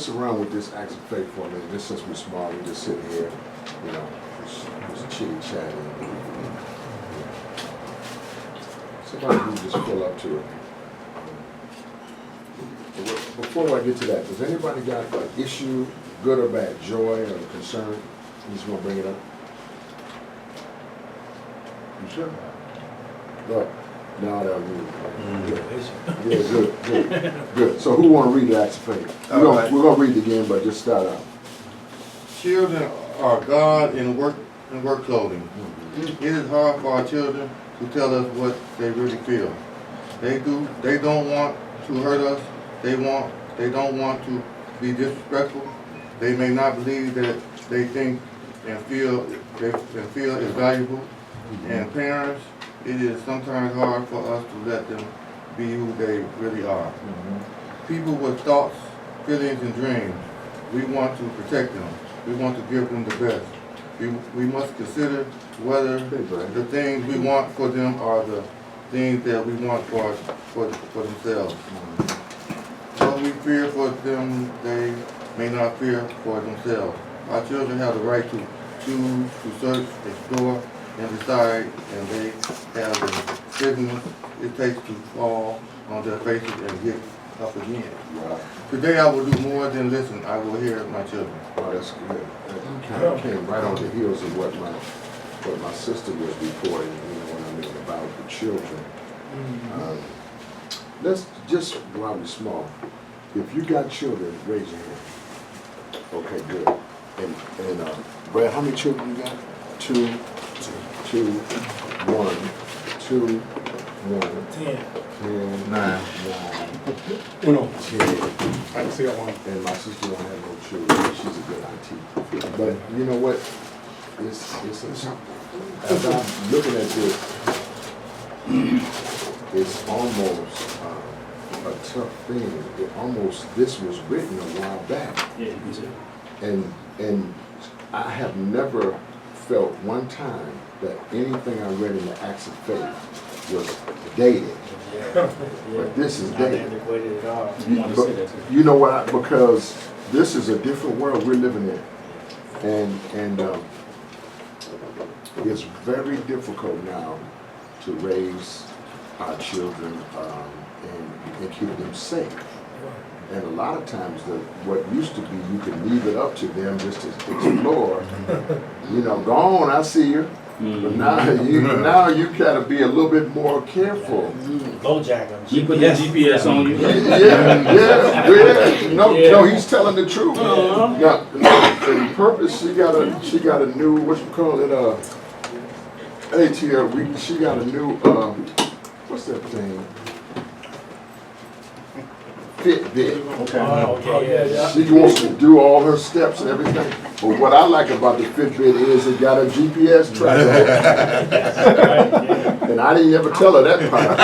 mess around with this acts of faith for a minute, just since we're small, we just sitting here, you know, just chitty chatting. Somebody who just feel up to it. Before I get to that, does anybody got an issue, good or bad, joy or concern? You just want to bring it up? You sure? Look, now that I'm yeah, good. So who want to read the acts of faith? We're going to read it again, but just start out. Children are God in work clothing. It is hard for our children to tell us what they really feel. They don't want to hurt us. They don't want to be disrespectful. They may not believe that they think and feel is valuable. And parents, it is sometimes hard for us to let them be who they really are. People with thoughts, feelings, and dreams, we want to protect them. We want to give them the best. We must consider whether the things we want for them are the things that we want for themselves. What we fear for them, they may not fear for themselves. Our children have the right to choose, to search, explore, and decide, and they have the signals it takes to fall on their faces and get up again. Wow. Today I will do more than listen. I will hear my children. Wow, that's good. That kind of came right on the heels of what my sister was reporting, you know, when I mean about the children. Let's just, while we're small, if you got children, raise your hand. Okay, good. And Brad, how many children you got? Two, one, 10, 9. Uno. 10. I can see that one. And my sister don't have no children. She's a good auntie. But you know what? As I'm looking at this, it's almost a tough thing. This was written a while back. Yeah, me too. And I have never felt one time that anything I read in the Acts of Faith was dated. But this is dated. You know what? Because this is a different world we're living in, and it's very difficult now to raise our children and keep them safe. And a lot of times, what used to be, you could leave it up to them just to explore. You know, go on, I see you. But now you gotta be a little bit more careful. LoJack. You put that GPS on you. Yeah. No, he's telling the truth. Now, in purpose, she got a new, what you call it, ATL. She got a new, what's that thing? Fitbit. Okay. She wants to do all her steps and everything. But what I like about the Fitbit is it got a GPS tracker. And I didn't ever tell her that part.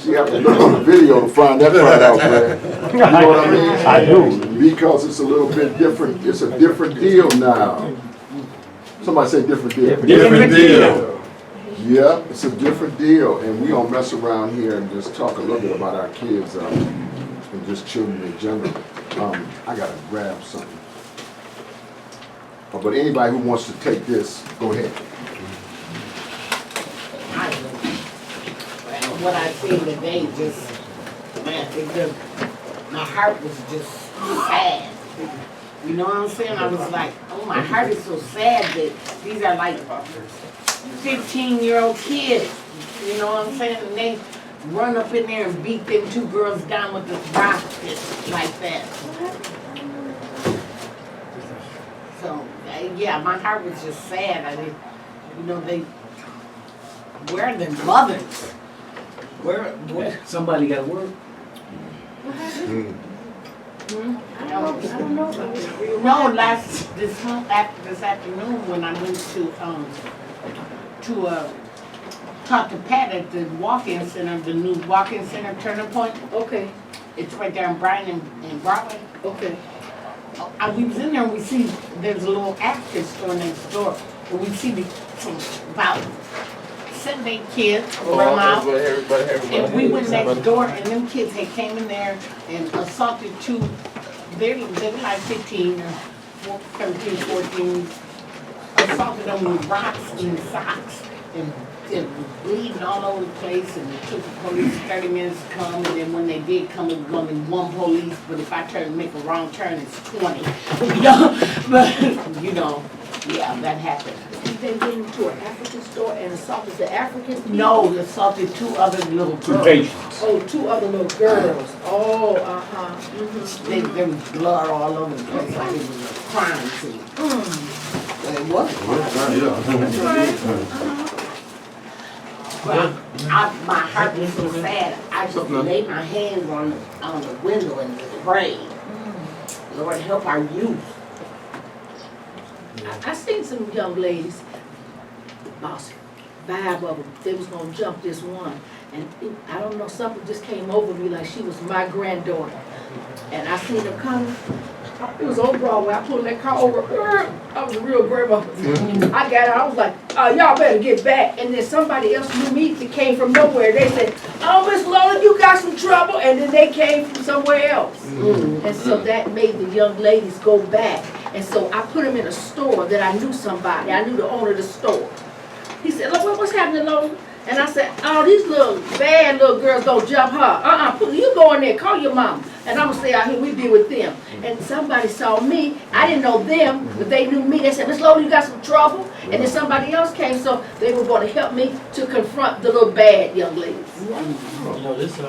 She have to look on the video to find that part out, man. You know what I mean? I do. Because it's a little bit different. It's a different deal now. Somebody say different deal. Different deal. Yeah, it's a different deal. And we don't mess around here and just talk a little bit about our kids. And just children in general. I gotta grab something. But anybody who wants to take this, go ahead. What I seen today, my heart was just sad. You know what I'm saying? I was like, oh, my heart is so sad that these are like 15-year-old kids. You know what I'm saying? And they run up in there and beat them two girls down with this rock just like that. So, yeah, my heart was just sad. I didn't, you know, where are their mothers? Where? Somebody got to work. I don't know. No, this afternoon when I went to talk to Pat at the walk-in center, the new walk-in center Turning Point. Okay, It's right there on Bryan and Broadway. okay. We was in there and we see there's a little African store next door. And we see about 7, 8 kids run out. And we went next door and them kids had came in there and assaulted 2 They're like 15, 13, 14. Assaulted them with rocks and socks and bleeding all over the place. And it took the police 30 minutes to come. And then when they did come, it was only one police. But if I make a wrong turn, it's 20. You know, but you know, yeah, that happened. They went into an African store and assaulted the African people? No, they assaulted 2 other little Two girls. patients. Oh, 2 other little girls. Oh, uh-huh. Mm-hmm. There was blood all over the place like it was a crime scene. It was. Well, my heart was so sad. I just laid my hands on the window and prayed. Lord, help our youth. I seen some young ladies, about 5 of them, they was gonna jump this one. And I don't know, something just came over me like she was my granddaughter. And I seen them coming. It was on Broadway. I pulled that car over. I was a real grandma. I got out. I was like, y'all better get back. And then somebody else knew me that came from nowhere. They said, oh, Miss Lola, you got some trouble. And then they came from somewhere else. And so that made the young ladies go back. And so I put them in a store that I knew somebody. I knew the owner of the store. He said, look, what's happening, Lola? And I said, oh, these little bad little girls don't jump her. You go in there, call your mom. And I'm going to stay out here, we be with them. And somebody saw me. I didn't know them, but they knew me. They said, Miss Lola, you got some trouble? And then somebody else came, so they were going to help me to confront the little bad young ladies. You know, this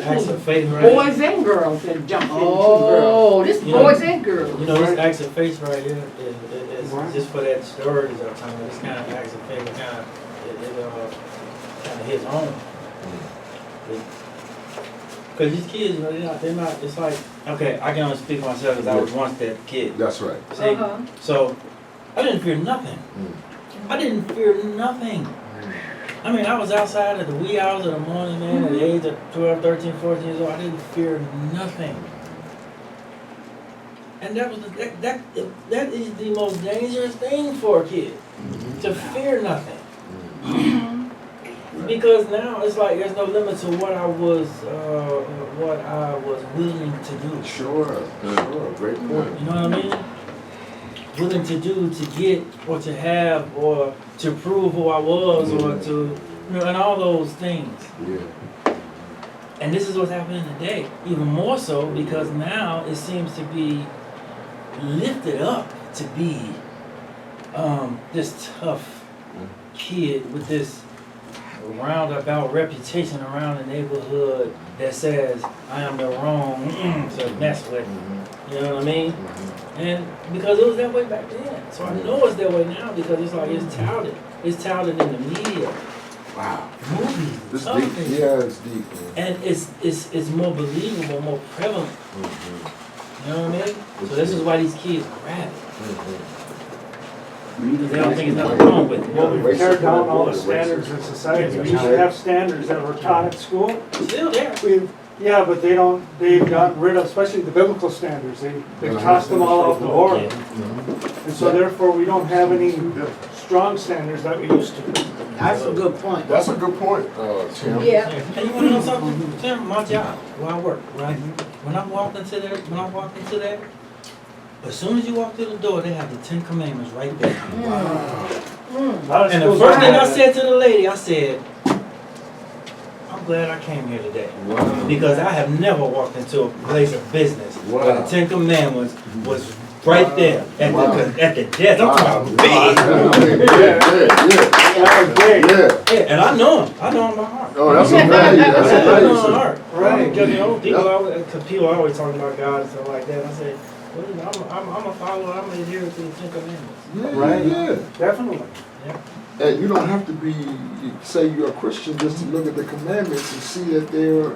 acts of faith right Boys and girls that jumped into Oh, this You know- boys and girls. You know, this acts of faith right here is just for that story that I'm talking about. This kind of acts of faith kind of hits home. Because these kids, you know, they're not, it's like, okay, I can only speak for myself because I was once that kid. That's right. See? So, I didn't fear nothing. I didn't fear nothing. I mean, I was outside at the wee hours of the morning, man, at the age of 12, 13, 14 years old. I didn't fear nothing. And that was that is the most dangerous thing for a kid, to fear nothing. Because now it's like there's no limit to what I was willing to do. Sure, great point. You know what I mean? Willing to do, to get, or to have, or to prove who I was, or to, you know, and all those things. Yeah. And this is what's happening today, even more so because now it seems to be lifted up to be this tough kid with this roundabout reputation around the neighborhood that says I am the wrong to mess with. You know what I mean? And because it was that way back then. So I know it's that way now because it's like it's touted. It's touted in the media. Wow. Movies. This other deep. things. Yeah, it's deep. Man. And it's more believable, more prevalent. You know what I mean? So this is why these kids grab it. Because they don't think there's nothing wrong with it. Well, we've teared down all the standards in society. We used to have standards that were taught at school. Still there. Yeah, but they've gotten rid of, especially the biblical standards. They've tossed them all out the door. And so therefore, we don't have any strong standards that we used to. That's a good point. That's a good point, Tim. Yeah. And you wanna know something? Tim, my job, where I work, right? When I walked into there, as soon as you walk through the door, they have the 10 Commandments right there. And the first thing I said to the lady, I said, I'm glad I came here today. Wow. Because I have never walked into a place of business where Wow. the 10 Commandments was right there at the desk. I'm talking about big. Yeah, and I know him. I know him by heart. Oh, that's a value. That's a I value. know him by heart. Right. Because, you know, people are always talking about God and stuff like that. I say, well, you know, I'm a follower. I'm an adherent to the 10 Commandments. Right. Yeah. Definitely. Yeah. And you don't have to say you're a Christian just to look at the commandments and see that they're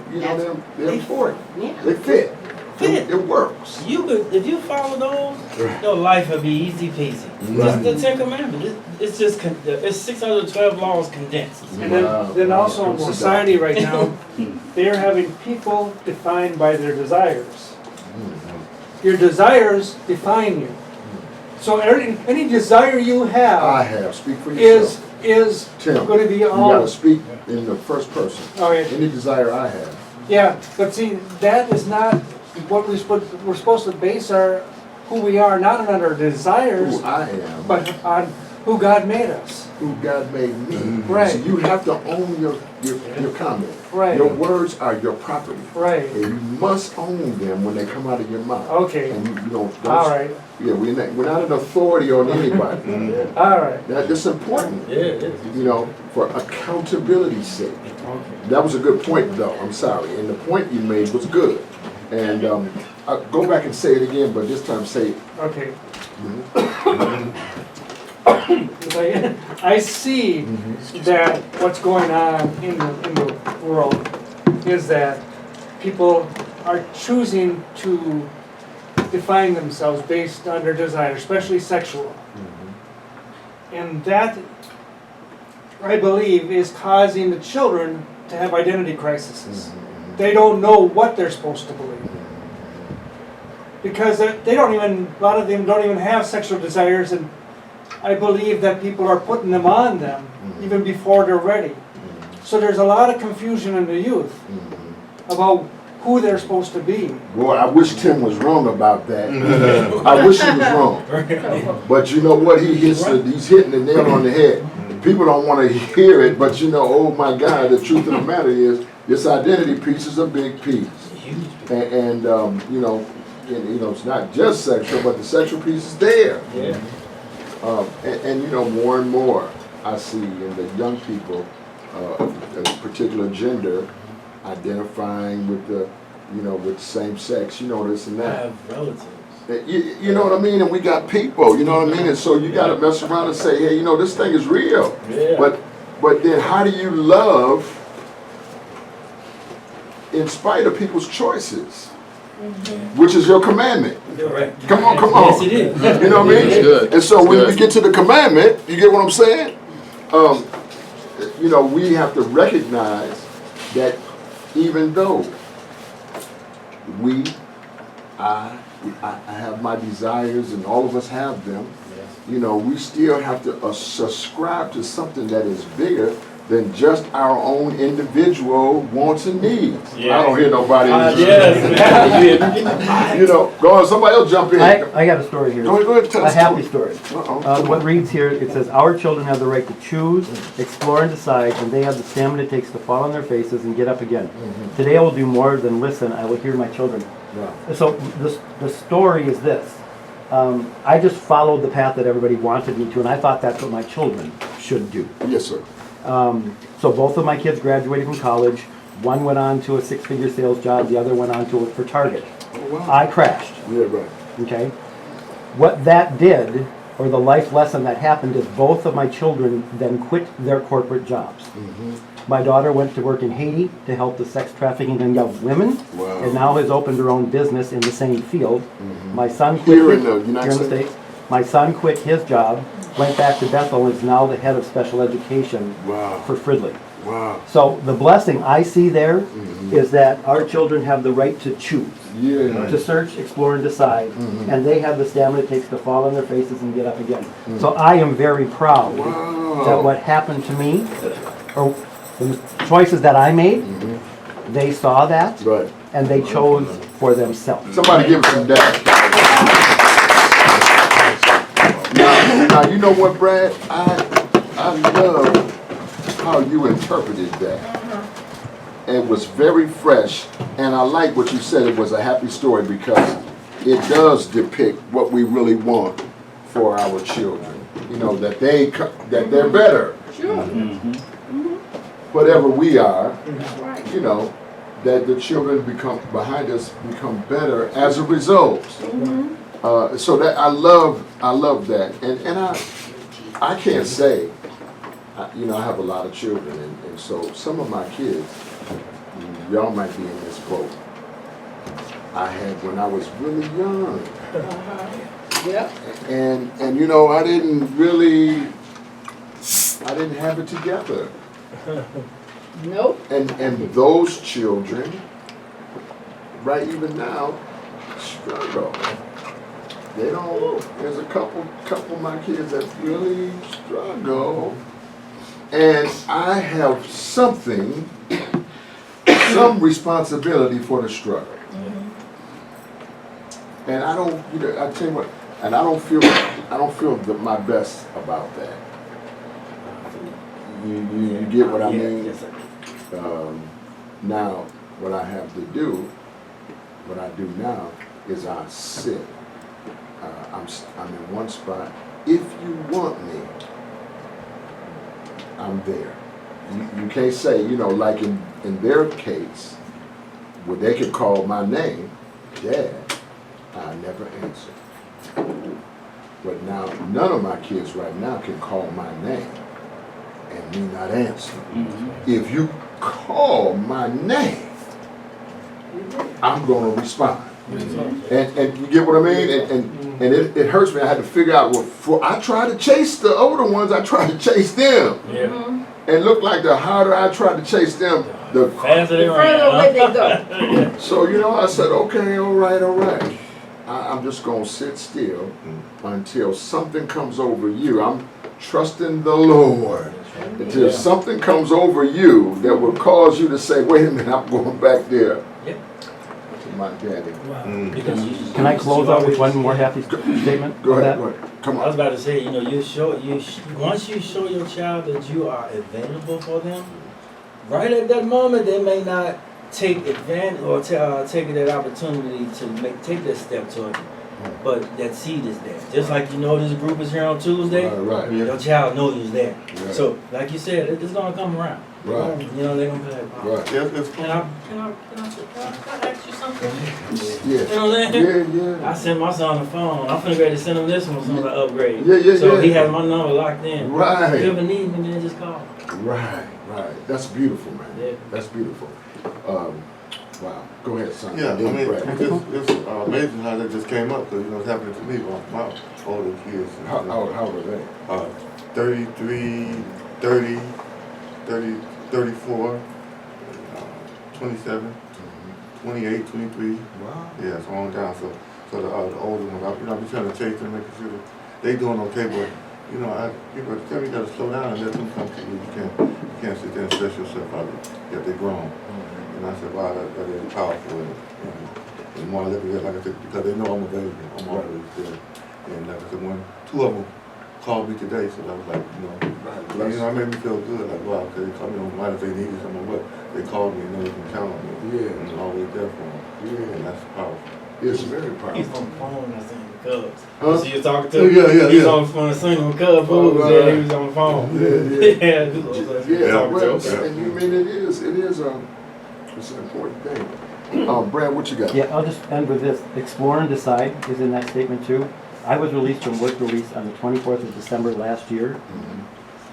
important. Yeah. They fit. Fit. It works. You could, if you follow those, your life will be easy peasy. Right. Just the 10 Commandments. It's just it's 612 laws condensed. And then also in society right now, they are having people defined by their desires. Your desires define you. So any desire you I have have. Speak for yourself. is Tim, going to be you all. gotta speak in the first person. Oh, yeah. Any desire I have. Yeah, but see, that is not we're supposed to base who we are not on our desires, Who I am, but on who God made us. who God made me. Right. So you have to own your comment. Right. Your words are your property. Right. And you must own them when they come out of your mouth. Okay. And you don't. All right. Yeah, we're not an authority on anybody. All right. That's important. Yeah, it is. You know, for accountability's sake. Okay. That was a good point, though. I'm sorry. And the point you made was good. And I'll go back and say it again, but this time say, Okay. I see that what's going on in the world is that people are choosing to define themselves based on their desire, especially sexual. And that, I believe, is causing the children to have identity crises. They don't know what they're supposed to believe. Because they don't even, a lot of them don't even have sexual desires, and I believe that people are putting them on them even before they're ready. So there's a lot of confusion in the youth about who they're supposed to be. boy, I wish Tim was wrong about that. I wish he was wrong. But you know what? He's hitting the nail on the head. People don't want to hear it, but you know, oh my God, the truth of the matter is, this identity piece is a big piece. And you know, it's not just sexual, but the sexual piece is there. Yeah. And you know, more and more I see in the young people of a particular gender identifying with the, with same sex, this and I that. have relatives. You know what I mean? And we got people, you know what I mean? And so you got to mess around and say, hey, this thing is real. Yeah. But then how do you love in spite of people's choices? Which is your commandment. Correct. Come on. Yes, it is. You know what I mean? It's good. And so It's when good. we get to the commandment, you get what I'm saying? We have to recognize that even though I have my desires and all of us have them, we still have to subscribe to something that is bigger than just our own individual wants and needs. Yeah. I don't hear nobody. Yes. Go on, somebody else jump in. I got a story here. Go ahead, tell A us happy story. story. Uh-oh. What reads here, it says, our children have the right to choose, explore, and decide, and they have the stamina it takes to fall on their faces and get up again. Today I will do more than listen, I will hear my children. Right. So the story is this. I just followed the path that everybody wanted me to, and I thought that's what my children should do. Yes, sir. So both of my kids graduated from college. One went on to a six-figure sales job, the other went on to work for Target. Oh, wow. I crashed. Yeah, right. Okay? What that did, or the life lesson that happened, is both of my children then quit their corporate jobs. My daughter went to work in Haiti to help the sex trafficking in young women, Wow. and now has opened her own business in the same field. My son Here quit in the United States? My son quit his job, went back to Bethel, and is now the head of special education Wow. for Fridley. Wow. So the blessing I see there is that our children have the right to choose, Yeah. to search, explore, and decide, and they have the stamina it takes to fall on their faces and get up again. So I am very proud that what happened to me, or the choices that I made, they saw that, Right. and they chose for themselves. Somebody give us some dash. Now, you know what, Brad? I love how you interpreted that. It was very fresh, and I like what you said. It was a happy story because it does depict what we really want for our children. That they're better. Sure. Whatever we are, That's right. that the children behind us become better as a result. So that I love that, and I can't say, I have a lot of children, and so some of my kids, y'all might be in this boat. I had when I was really young, Yep. and I didn't have it together, Nope. and those children, right even now, struggle. They don't. There's a couple of my kids that really struggle, and I have some responsibility for the struggle. And I don't, you know, I tell you what, and I don't feel my best about that. You get what I mean? Yes, sir. Now, what I have to do, what I do now is I sit. I'm in one spot. If you want me, I'm there. You can't say, you know, like in their case, where they could call my name, Dad, I never answer. But now, none of my kids right now can call my name and me not answer. If you call my name, I'm gonna respond. And you get what I mean? And it hurts me. I had to figure out I try to chase the older ones, I try to chase them. Yeah. And look like the harder I try to chase them, the Faster they Further away they go. so, you know, I said, okay, all right. I'm just gonna sit still until something comes over you. I'm trusting the Lord. Until something comes over you that will cause you to say, wait a minute, I'm going back there Yep. to my daddy. Because Can I close out with one more happy statement? Go of ahead, that? go ahead. Come I was on. about to say, you know, once you show your child that you are available for them, right at that moment, they may not take advantage or take that opportunity to take that step toward you. But that seed is there. Just like you know this group is here on Tuesday, Right. your child knows you's there. Right. So, like you said, it's gonna come around. Right. You know, they're gonna be like, wow. Right. Yes, it's Can I ask you something? Yeah. You know what I'm saying? Yeah. I sent my son the phone. I'm finna ready to send him this one so I'm gonna upgrade. Yeah. So he has my number locked in. If you Right. ever need me, then just call. Right. That's beautiful, man. Yeah. That's beautiful. Wow. Go ahead, son. Yeah, I Then mean, Brad. it's amazing how that just came up, because, you know, it's happening to me with my older kids. How were they? 33, 30, 34, 27, 28, 23. Wow. Yeah, it's on down. So the older ones, you know, I'm just trying to chase them, making sure that they doing okay. But you know, people tell me you got to slow down and let them come to you. You can't sit there and stress yourself out that they're grown. And I said, wow, that is powerful. And more I look at it, like I said, because they know I'm available. I'm always there. And like I said, two of them called me today, so I was like, you know, it made me feel good. Like, wow, okay, they called me on the line if they needed something, but they called me and know they can count on me. Yeah. And I'm always there for them. Yeah. And that's powerful. It's very He's powerful. on the phone and I seen the Cubs. Huh? So you're talking to him? Yeah. He's on the phone singing with Cubs. Oh, Yeah, he was on the phone. Yeah. Yeah. Well, and you mean it's an important thing. Brad, what you got? Yeah, I'll just end with this. Explore and decide is in that statement too. I was released from work release on the 24th of December last year. Mhm.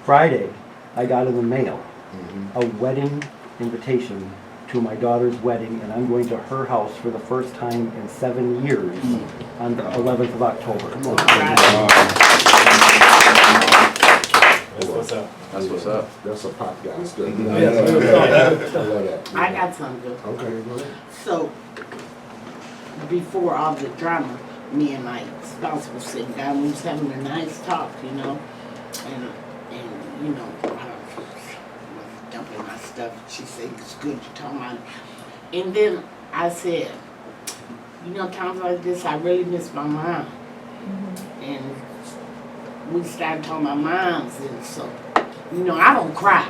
Friday, I got in the mail Mhm. a wedding invitation to my daughter's wedding, and I'm going to her house for the first time in 7 years on the 11th of October. Come on. That's what's up. That's what's up. That's a pop guy stuff. I Yes, love we'll that. I got something. Okay, go ahead. So, before all the drama, me and my spouse was sitting down, we was having a nice talk, you know, and you know, I was dumping my stuff. She said, it's good you're talking about it. And then I said, you know, times like this, I really miss my mom. And we started talking about moms, and so, you know, I don't cry.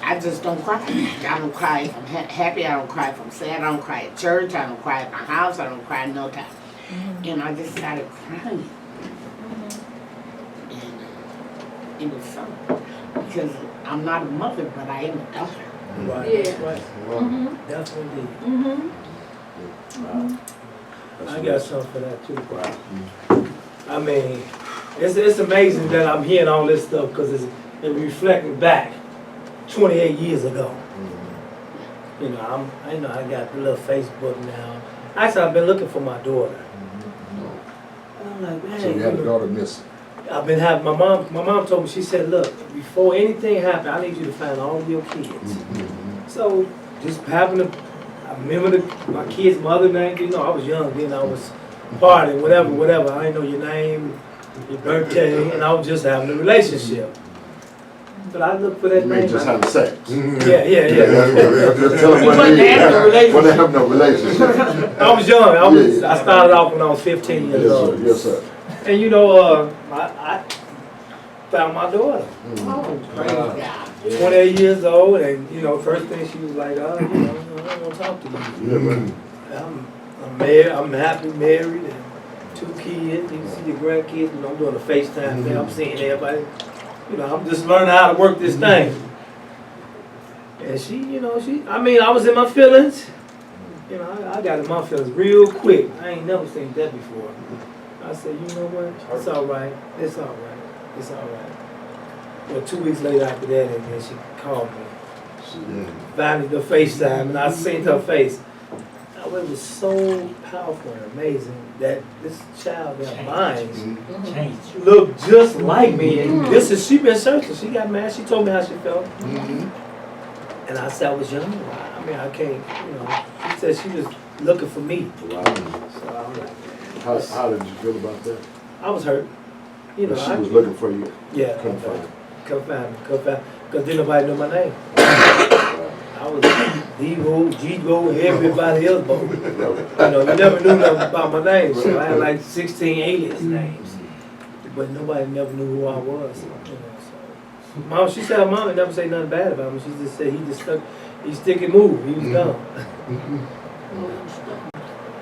I just don't cry. I don't cry if I'm happy. I don't cry if I'm sad. I don't cry at church. I don't cry at my house. I don't cry no time. And I just started crying. And it was something. Because I'm not a mother, but I am a daughter. Right. Yeah. Right. Definitely. I got something for that too. I mean, it's amazing that I'm hearing all this stuff because it's reflecting back 28 years ago. You know, I got a little Facebook now. Actually, I've been looking for my daughter. And I'm like, man. So you had a daughter missing. I've been having my mom told me, she said, look, before anything happened, I need you to find all of your kids. So just happened to, I remember my kid's mother name, you know, I was young then, I was partying, whatever. I didn't know your name, your birthday, and I was just having a relationship. but I look for that You ain't name. just having sex. Yeah. Just tell them what But it they have no is. Well, they have no relationship. I was young. Yeah. I started off when I was 15 Yes, years sir, old. yes, sir. And you know, I found my daughter, Oh, praise God. 28 years old, and you know, first thing she was like, oh, you know, I don't want to talk to you. Yeah, man. I'm married. I'm happy married, and 2 kids. You can see the grandkids. You know, I'm doing a FaceTime thing. I'm seeing everybody. You know, I'm just learning how to work this thing. And she, you know, I mean, I was in my feelings. You know, I got in my feelings real quick. I ain't never seen that before. I said, you know what? It's all right. It's all right. It's all right. Well, 2 weeks later after that, and then she called me. Finally, the FaceTime, and I seen her face. Oh, it was so powerful and amazing that this child, their minds, Change. look just like me. And this is, she been searching. She got mad. She told me how she felt. And I said I was young. I mean, I can't, you know. She said she was looking for me. Wow. So I was like, How did you feel about that? I was hurt. You know, She was looking for you. Yeah. Couldn't find you. Come find me. Because didn't nobody know my name. I was D-Ro, G-Ro, everybody else, but you know, you never knew nothing about my name. So I had like 16 alias names. But nobody never knew who I was. You know, so. Mom, she said her mama never say nothing bad about him. She just said he stick and move. He was dumb.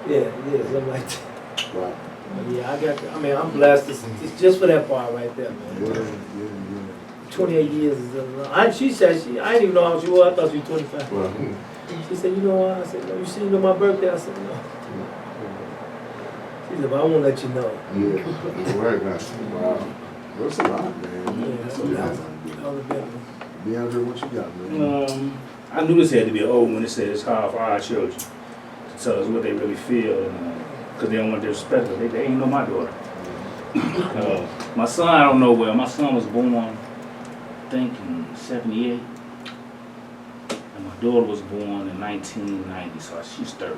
Yeah, something like that. Right. But yeah, I'm blessed. It's just for that part right there, man. Yeah. 28 years is a long. She said, I didn't even know how old she was. I thought she was 25. Well, She said, you know what? I said, no, you see, you know my birthday? I said, no. She said, but I won't let you know. yeah. Right now. Wow. That's a lot, man. Yeah, That's so a lot. that was a big one. DeAndre, what you got, man? I knew this had to be old when it said it's hard for our children to tell us what they really feel, because they don't want to disrespect us. They ain't know my daughter. My son, I don't know well. My son was born, I think, in '78, and my daughter was born in 1990, so she's 30.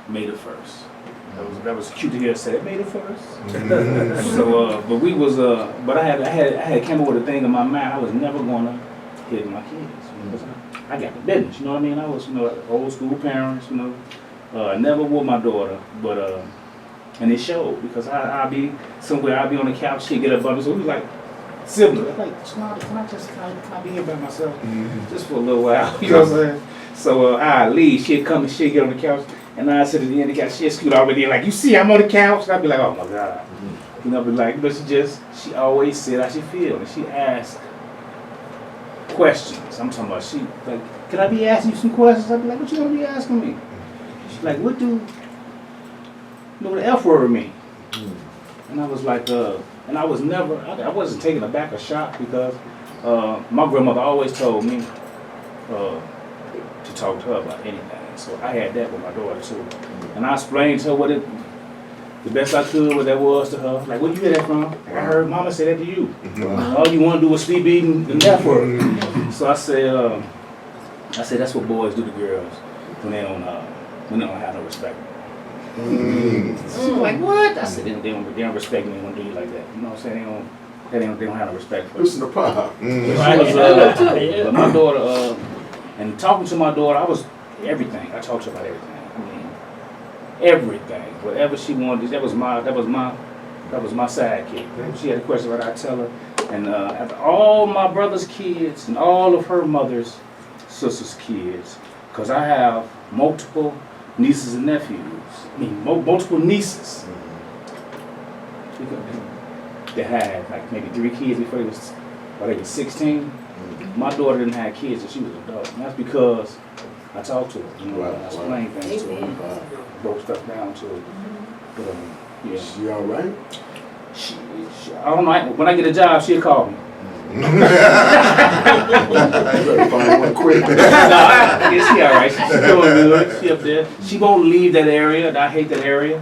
May the 1st. That was cute to hear say May the 1st. So, but we was, but I had came up with a thing in my mind. I was never gonna hit my kids. Because I got the business, you know what I mean? I was, old school parents, never with my daughter, but and it showed because I'll be somewhere, I'll be on the couch, she'd get up on me, so we was like siblings. I'm like, can I be here by myself just for a little while? You know what I'm saying? So I'd leave, she'd come and she'd get on the couch, and I'd sit at the end of the couch, she'd scoot already in, like, you see, I'm on the couch, and I'd be like, oh my God. You know, I'd be like, but she always said how she feel, and she asked questions. I'm talking about she like, can I be asking you some questions? I'd be like, what you gonna be asking me? She's like, what do the F word mean? And I was like, and I was never, I wasn't taken aback or shocked because my grandmother always told me to talk to her about anything. So I had that with my daughter too. And I explained to her the best I could what that was to her. Like, where you get that from? I heard Mama say that to you. All you want to do was sleep eating the F word. So I said, that's what boys do to girls when they don't have no respect. She was like, what? I said, they don't respect me when they do you like that. You know what I'm saying? They don't have no respect for me. Listen to Pop. But my daughter, and talking to my daughter, I was everything. I talked to her about everything. I mean, everything. Whatever she wanted, that was my sidekick. She had a question about it, I'd tell her. And after all my brother's kids and all of her mother's sister's kids, because I have multiple nieces and nephews. I mean, multiple nieces. They had like maybe 3 kids before they were 16. My daughter didn't have kids and she was an adult. And that's because I talked to her, I explained things to her, broke stuff down to her. But, yeah. She all right? She, I don't know, when I get a job, she'll call me. You better find one quick. I guess she all right. She's doing good. She up there. She won't leave that area. I hate that area.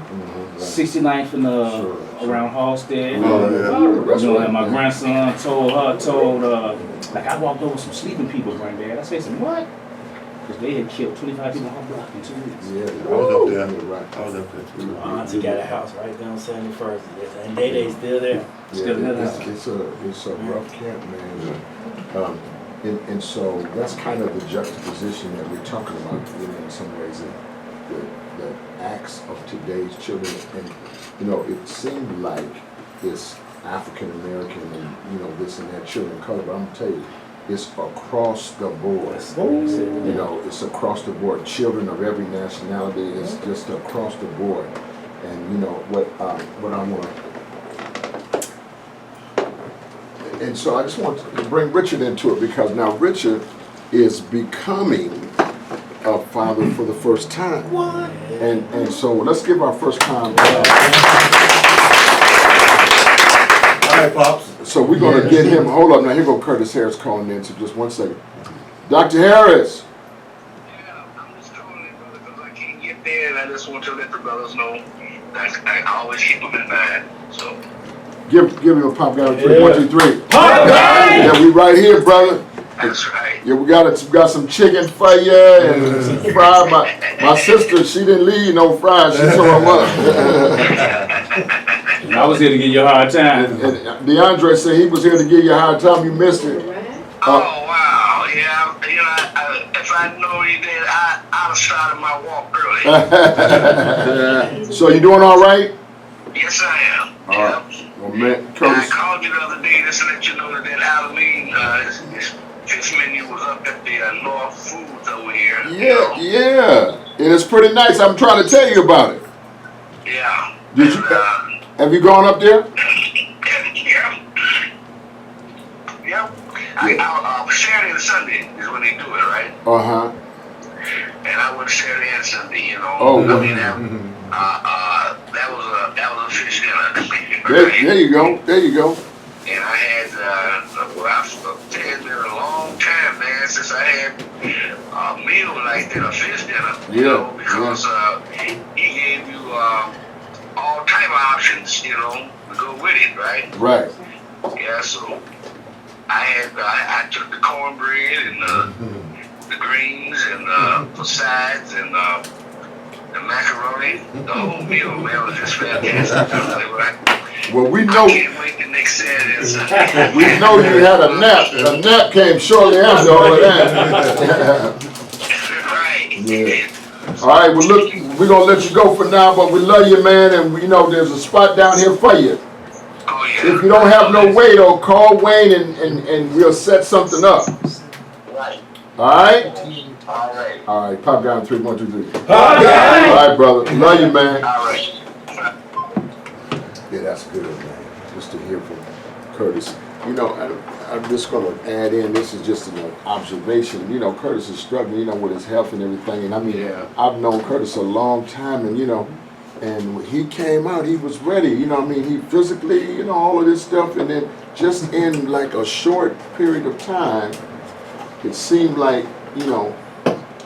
69th and around Halstead. And my grandson told like I walked over some sleeping people, granddad. I said, what? Because they had killed 25 people on our block in 2 weeks. Yeah, I was up there. I was up there too. My auntie got a house right down 71st, and Day still there. Still in that house. It's a rough camp, man. And so that's kind of the juxtaposition that we're talking about, you know, in some ways, the acts of today's children. And, you know, it seemed like it's African American and, you know, this and that children of color, but I'm gonna tell you, it's across the board. You know, it's across the board. Children of every nationality, it's just across the board. And, you know, what I want to, and so I just want to bring Richard into it, because now Richard is becoming a father for the first time. What? And so let's give our first time. All right, Pops. So we're going to get him, hold up now, here go Curtis Harris calling in, so just 1 second. Dr. Harris. Yeah, I'm just calling in, brother, because I can't get there, and I just want to let the brothers know that I always keep them in mind. So Give him a pop guy. 3, 1, 2, 3. Pop guy! Yeah, we right here, brother. that's right. Yeah, we got some chicken for you and some fried. My sister, she didn't leave no fried. She tore them up. I was here to give you a hard time. and DeAndre said he was here to give you a hard time. You missed it. Oh, wow. Yeah, you know, if I know you did, I'd have started my walk early. So you doing all right? Yes, I am. All right. Yeah. Well, man, I Curtis. called you the other day just to let you know that Halloween, this menu was up at the North Foods over here. Yeah. And it's pretty nice. I'm trying to tell you about it. Yeah. Did you? And, Have you gone up there? Yeah. Saturday and Sunday is when they do it, right? Uh-huh. And I went Saturday and Sunday, you know. Oh, I mean, that was a fish dinner. There you go. There you go. And I had, well, it's been a long time, man, since I had a meal like that, a fish dinner. You know, because he gave you all type of options, you know, to go with it, right? Right. Yeah, so I took the cornbread and the greens and the sides and the macaroni. The whole meal, man, was just fantastic. Well, we know. I can't wait the next Saturday. We know you had a nap. A nap came shortly after all of that. Right. Yeah. All right. Well, look, we're gonna let you go for now, but we love you, man, and we know there's a spot down here for you. Oh, yeah. If you don't have no way, though, call Wayne and we'll set something up. Right. All right. All right. All right. Pop down 3, 1, 2, 3. Pop guy! All right, brother. Love you, man. All right. Yeah, that's good, man. Just to hear from Curtis. You know, I'm just going to add in, this is just an observation. You know, Curtis is struggling, you know, with his health and everything. And I mean, I've known Curtis a long time, and, you know, and when he came out, he was ready. You know what I mean? He physically, you know, all of this stuff. And then just in like a short period of time, it seemed like, you know,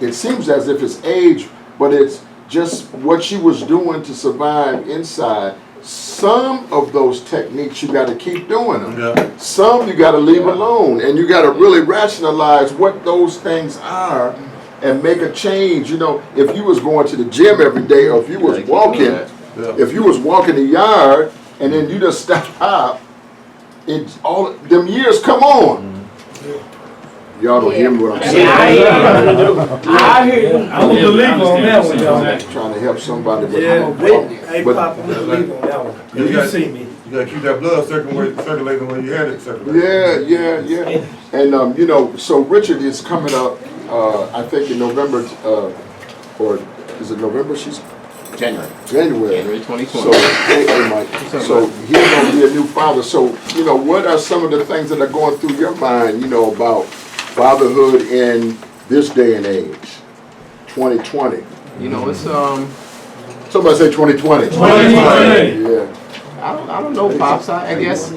it seems as if it's age, but it's just what she was doing to survive inside. Some of those techniques you got to keep doing them. Yeah. Some you got to leave alone, and you got to really rationalize what those things are and make a change. You know, if you was going to the gym every day, or if you was walking, if you was walking the yard, and then you just stop, it's all them years come on. Y'all don't hear me what I'm saying. I hear you. I'm gonna believe on that one, y'all. I'm trying to help somebody, but, Hey, but Pop, I'm gonna believe on that one. You You see me. You gotta keep that blood circulating when you had it circulating. yeah. And you know, so Richard is coming up. I think in November, or is it November? She's January January 2020. So, hey, Mike. So he's gonna be a new father. So you know, what are some of the things that are going through your mind? You know, about fatherhood in this day and age, 2020. You know, it's Somebody say 2020. 2020. Yeah. I don't know, Pops. I guess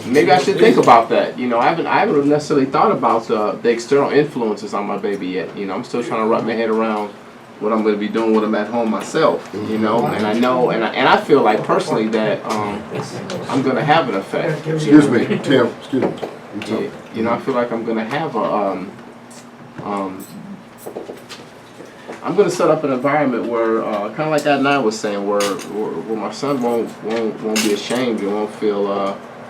maybe I should think about that. You know, I haven't necessarily thought about the external influences on my baby yet. You know, I'm still trying to wrap my head around what I'm going to be doing when I'm at home myself. You know, and I know, and I feel like personally that I'm going to have an effect. Excuse me, Tim. Excuse me. You know, I feel like I'm going to have a I'm gonna set up an environment where, kind of like Adnan was saying, where my son won't be ashamed and won't feel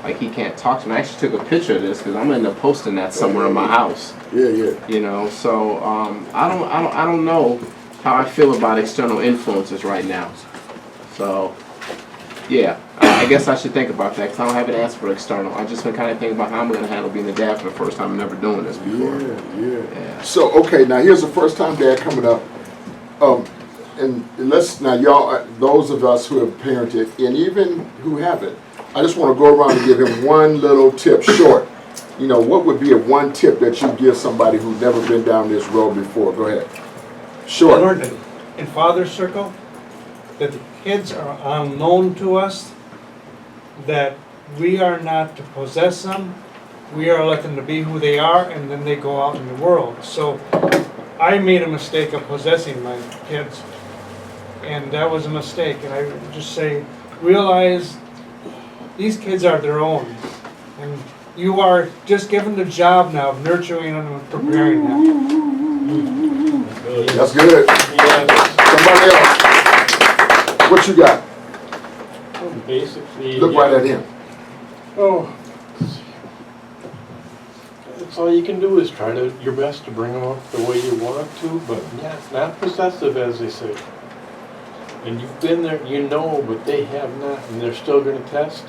like he can't talk to me. I actually took a picture of this because I'm gonna end up posting that somewhere in my house. Yeah, yeah. You know, so I don't know how I feel about external influences right now. So, yeah, I guess I should think about that because I don't have an answer for external. I just been kind of thinking about how I'm gonna handle being a dad for the first time. I'm never doing this before. Yeah. So, okay, now here's the first time dad coming up. And let's, now y'all, those of us who have parented, and even who haven't, I just want to go around and give him one little tip, short. You know, what would be a one tip that you give somebody who's never been down this road before? Go ahead. I Short. learned it in Father's Circle that the kids are unknown to us, that we are not to possess them, we are let them to be who they are, and then they go out in the world. So I made a mistake of possessing my kids, and that was a mistake. And I would just say, realize these kids are their own, and you are just given the job now of nurturing them and preparing them. That's good. Somebody else. What you got? Basically, Look right at him. oh, that's all you can do is try your best to bring them up the way you want to, but not possessive, as they say. And you've been there, you know, but they have not, and they're still going to test.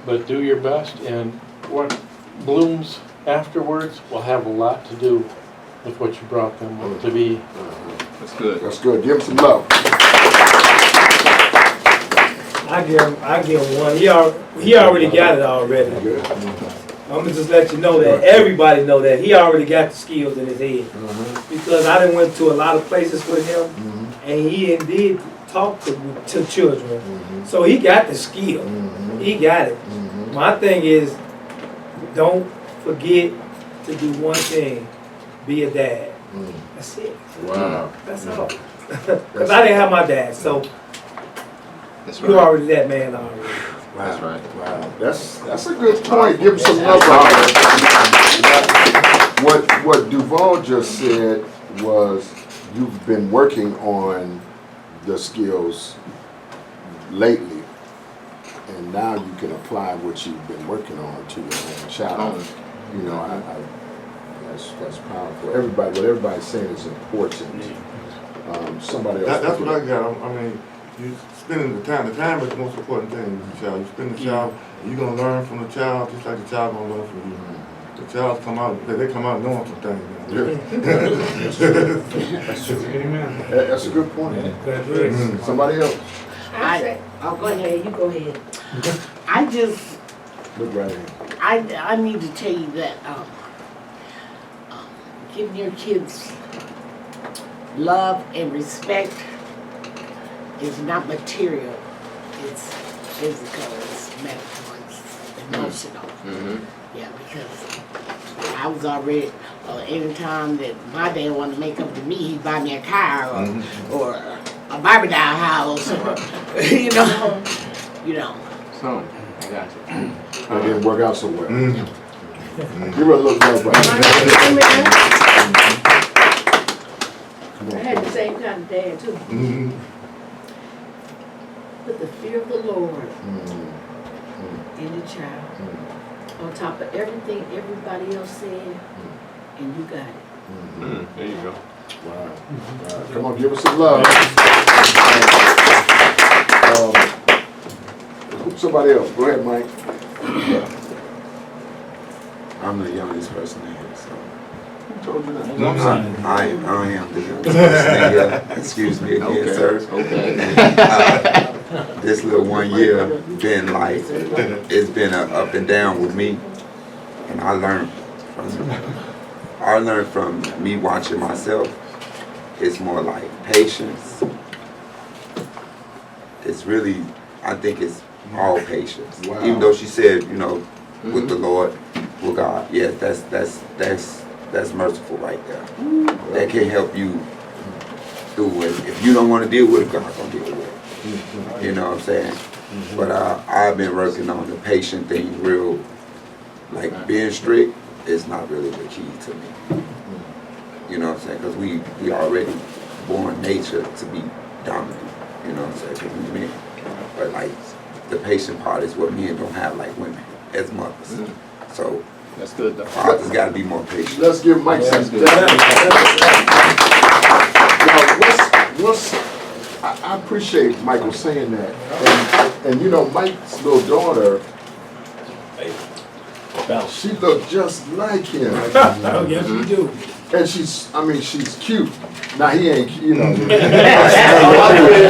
But do your best, and what blooms afterwards will have a lot to do with what you brought them up to be. That's good. That's good. Give him some love. I give him one. He already got it already. Good. I'm gonna just let you know that everybody know that he already got the skills in his head. Because I done went to a lot of places with him, and he indeed talked to children. So he got the skill. He got it. My thing is, don't forget to do one thing: be a dad. That's it. Wow. That's all. Because I didn't have my dad, so That's you right. already that man already. That's right. Wow. That's a good point. Give him some love. What Duval just said was you've been working on the skills lately, and now you can apply what you've been working on to your own child. You know, that's powerful. What everybody's saying is important. Somebody else. That's what I got. I mean, you spending the time. The time is the most important thing with the child. You spend the child, and you're gonna learn from the child just like the child gonna learn from you. The child come out, they come out knowing some things. Amen. That's a good point. Somebody else. Oh, go ahead, you go ahead. I just, Look right here. I need to tell you that giving your kids love and respect is not material. It's physical, it's mental, it's emotional. Yeah, because I was already, anytime that my dad wanted to make up to me, he'd buy me a car or a Barbie doll house or, you know. So, I got you. It didn't work out so well. Give her a little love right I had the same kind of dad too. Put the fear of the Lord in the child. On top of everything everybody else said, and you got it. There you go. Wow. Come on, give us some love. Somebody else. Go ahead, Mike. I'm the youngest person in here, so. Who told you that? I am the youngest person in here. Excuse me again, sir. Okay. This little 1 year been like, it's been a up and down with me, and I learned from me watching myself. It's more like patience. It's really, I think it's all patience. Wow. Even though she said, you know, with the Lord, with God, yeah, that's merciful right there. That can help you through it. If you don't want to deal with it, God gonna deal with it. You know what I'm saying? But I've been working on the patient thing real, like being strict is not really the key to me. You know what I'm saying? Because we already born nature to be dominant. You know what I'm saying? 'Cause we men. But like the patient part is what men don't have like women as mothers. So That's good though. fathers got to be more patient. Let's give Mike some. I appreciate Michael saying that. And you know, Mike's little daughter, she looked just like him. Oh, yes, we do. And she's cute. Now he ain't, you know.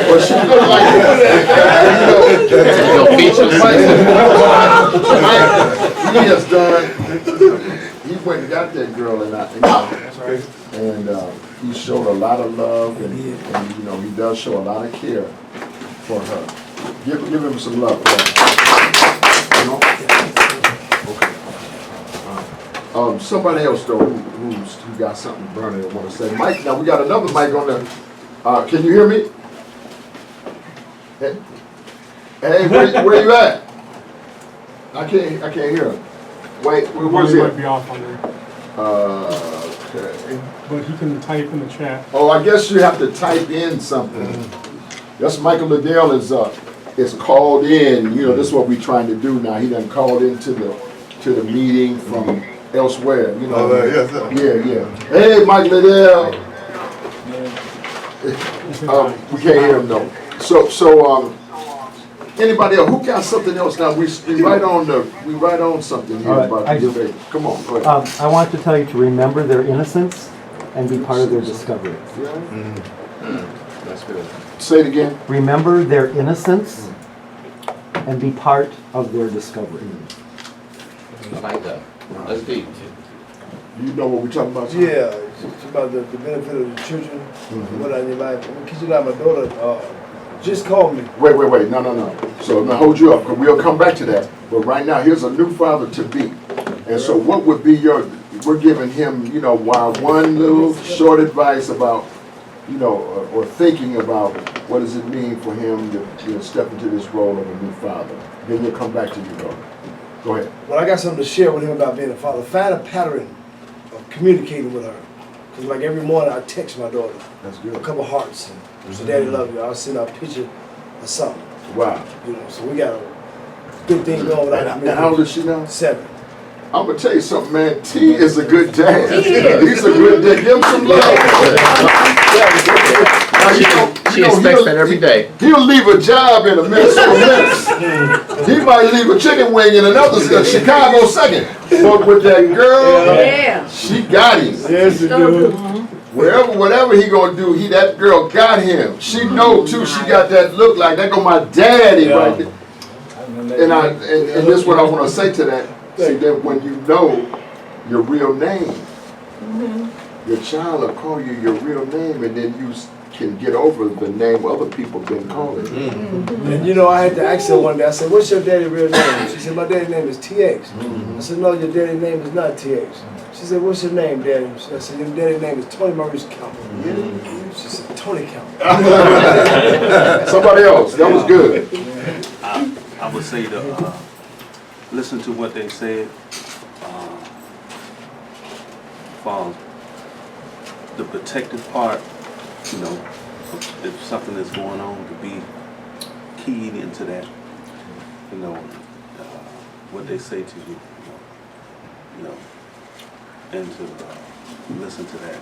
But she looked like him. Mike, he has done, he went and got that girl and he showed a lot of love and you know, he does show a lot of care for her. Give him some love. You know? Okay. Somebody else though who got something burning and want to say. Mike, now we got another mic on the. Can you hear me? Hey, where you at? I can't hear him. Wait, where's he? Might be off on there. Okay. But he can type in the chat. Oh, I guess you have to type in something. Yes, Michael Liddell is called in. You know, this is what we're trying to do now. He done called into the meeting from elsewhere. You know. Yes, sir. Yeah. Hey, Mike Liddell. We can't hear him though. So anybody else who got something else now? We right on something here about the debate. Come on, go ahead. I want to tell you to remember their innocence and be part of their discovery. That's good. Say it again. Remember their innocence and be part of their discovery. I like that. That's deep. You know what we're talking about? Yeah, it's about the benefit of the children, what I need life. Because you know, my daughter just called me. Wait. No. So I'm gonna hold you up because we'll come back to that. But right now, here's a new father to be. And so what would be we're giving him, you know, one little short advice about, you know, or thinking about what does it mean for him to, you know, step into this role of a new father. Then we'll come back to you, daughter. Go ahead. Well, I got something to share with him about being a father. Find a pattern of communicating with her. Because like every morning I text my daughter. That's good. A couple hearts. And so Daddy love you. I'll send her a picture of something. Wow. You know, so we got a good thing going with our And how old is she now? 7. I'm gonna tell you something, man. T is a good dad. He's a good dad. Give him some love. She expects that every day. He'll leave a job in a Minnesota Minutes. He might leave a chicken wing in another Chicago second. But with that girl, she got him. Yes, you do. Whatever he gonna do, that girl got him. She know too. She got that look like that. Go my daddy right there. And this is what I want to say to that. See that when you know your real name, your child will call you your real name, and then you can get over the name other people been calling you. And you know, I had to ask her one day, I said, what's your daddy's real name? She said, my daddy's name is TX. I said, no, your daddy's name is not TX. She said, what's your name, Daddy? I said, your daddy's name is Tony Maurice Count. She said, Tony Count. Somebody else, that was good. I would say to listen to what they said. For the protective part, you know, if something is going on, to be keyed into that, you know, what they say to you, you know, and to listen to that.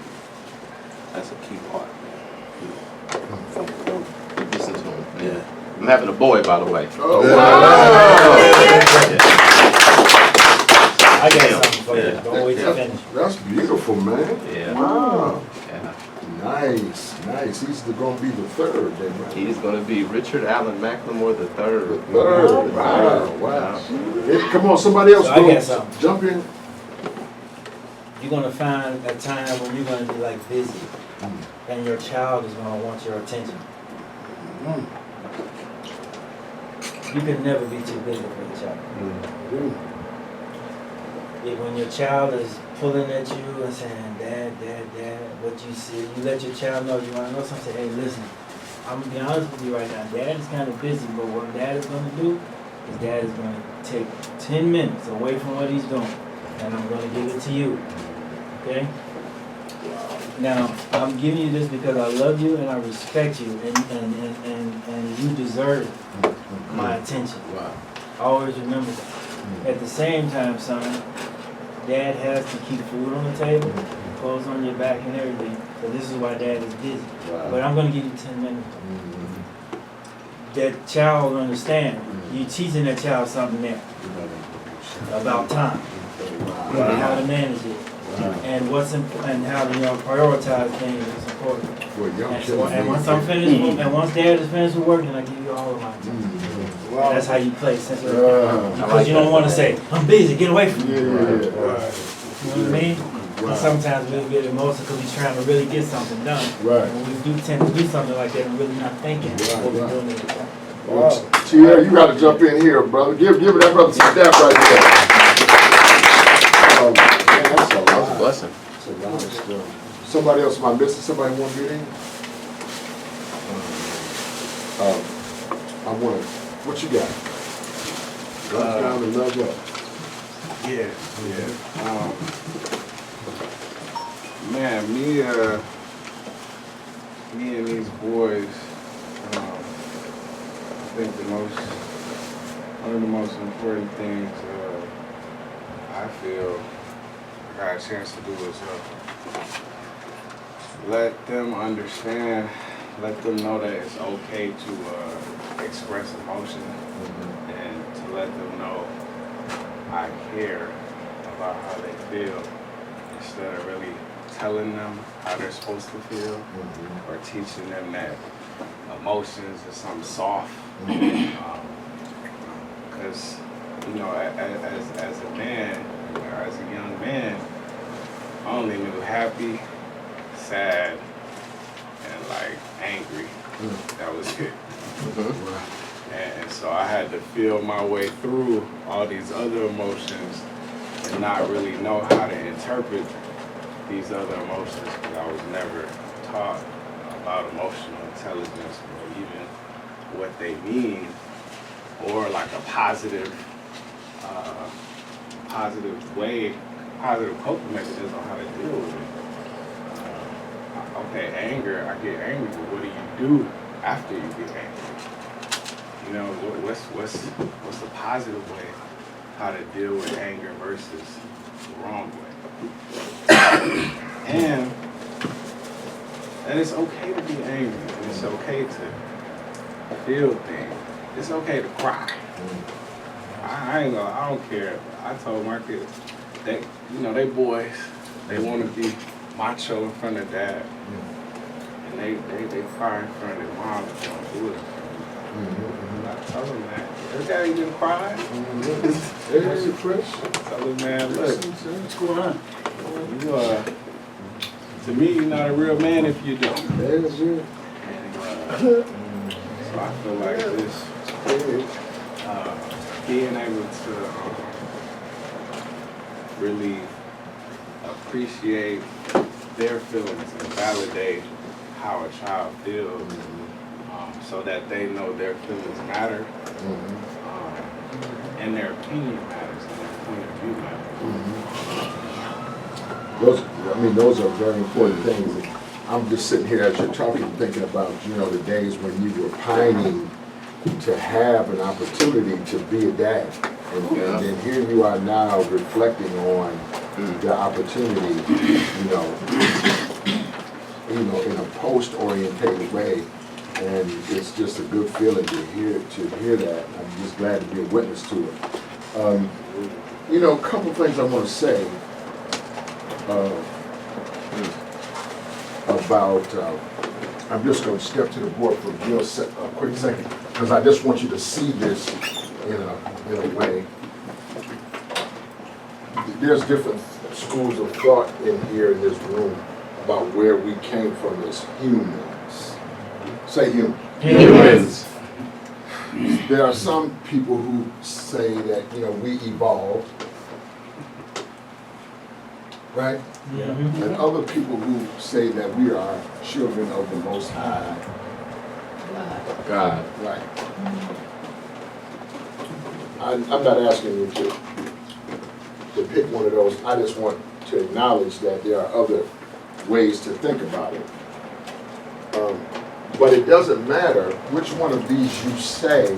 That's a key part, you know. Listen to him. Yeah. I'm having a boy, by the way. Oh, wow. I got something for you. Don't wait to finish. That's beautiful, man. Yeah. Wow. Yeah. Nice. He's going to be the third, then, right? He's going to be Richard Allen McLemore the third. The third. Wow. Hey, come on, somebody else. So I got something. Jump in. You're gonna find a time when you're gonna be like busy, and your child is gonna want your attention. You can never be too busy for your child. When your child is pulling at you and saying, Dad, what you see, you let your child know you want to know something. Say, hey, listen, I'm gonna be honest with you right now. Dad is kind of busy, but what Dad is gonna do is Dad is gonna take 10 minutes away from what he's doing, and I'm gonna give it to you. Okay? Now, I'm giving you this because I love you and I respect you, and you deserve my attention. Wow. Always remember that. At the same time, son, Dad has to keep food on the table, clothes on your back and everything. So this is why Dad is busy. Wow. But I'm gonna give you 10 minutes. That child will understand. You teaching that child something there about time and how to manage it. And what's and how to prioritize things is important. And once I'm finished, and once Dad is finished with work, then I give you all of my time. And that's how you play sense of because you don't want to say, I'm busy, get away from me. You know what I mean? And sometimes we'll get emotional because we're trying to really get something done. Right. And we do tend to do something like that and really not thinking what we're doing at the time. Tierra, you got to jump in here, brother. Give that brother some step right there. Man, that's a lot. a blessing. That's a lot of stuff. Somebody else, am I missing? Somebody want to get in? I want to. What you got? Love down and love up. Yeah. Man, me and these boys, I think one of the most important things I feel I got a chance to do is let them understand, let them know that it's okay to express emotion, and to let them know I care about how they feel, instead of really telling them how they're supposed to feel, or teaching them that emotions is something soft. Because, as a man, or as a young man, I only knew happy, sad, and angry. That was it. And so I had to feel my way through all these other emotions and not really know how to interpret these other emotions, because I was never taught about emotional intelligence, or even what they mean, or a positive coping mechanism on how to deal with it. Okay, anger, I get angry, but what do you do after you get angry? What's the positive way how to deal with anger versus the wrong way? And it's okay to be angry. And it's okay to feel things. It's okay to cry. I don't care. I told my kids, they boys, they want to be macho in front of dad. And they cry in front of their mom and don't do it. I told them that. Your daddy didn't cry. Hey, Chris. Tell him, man, look, What's going on? to me, you're not a real man if you don't. That's it. And so I feel like this, being able to really appreciate their feelings and validate how a child feels, so that they know their feelings matter, and their opinion matters, and their point of view matters. Those are very important things. I'm just sitting here as you're talking, thinking about, the days when you were pining to have an opportunity to be a dad. And then here you are now reflecting on the opportunity, in a post-orientated way. And it's just a good feeling to hear that. I'm just glad to be a witness to it. A couple things I want to say about, I'm just going to step to the board for a quick second, because I just want you to see this in a way. There's different schools of thought in here in this room about where we came from as humans. Say human. Humans. There are some people who say that, we evolved, right? Yeah. And other people who say that we are children of the Most High God. Right. I'm not asking you to pick one of those. I just want to acknowledge that there are other ways to think about it. But it doesn't matter which one of these you say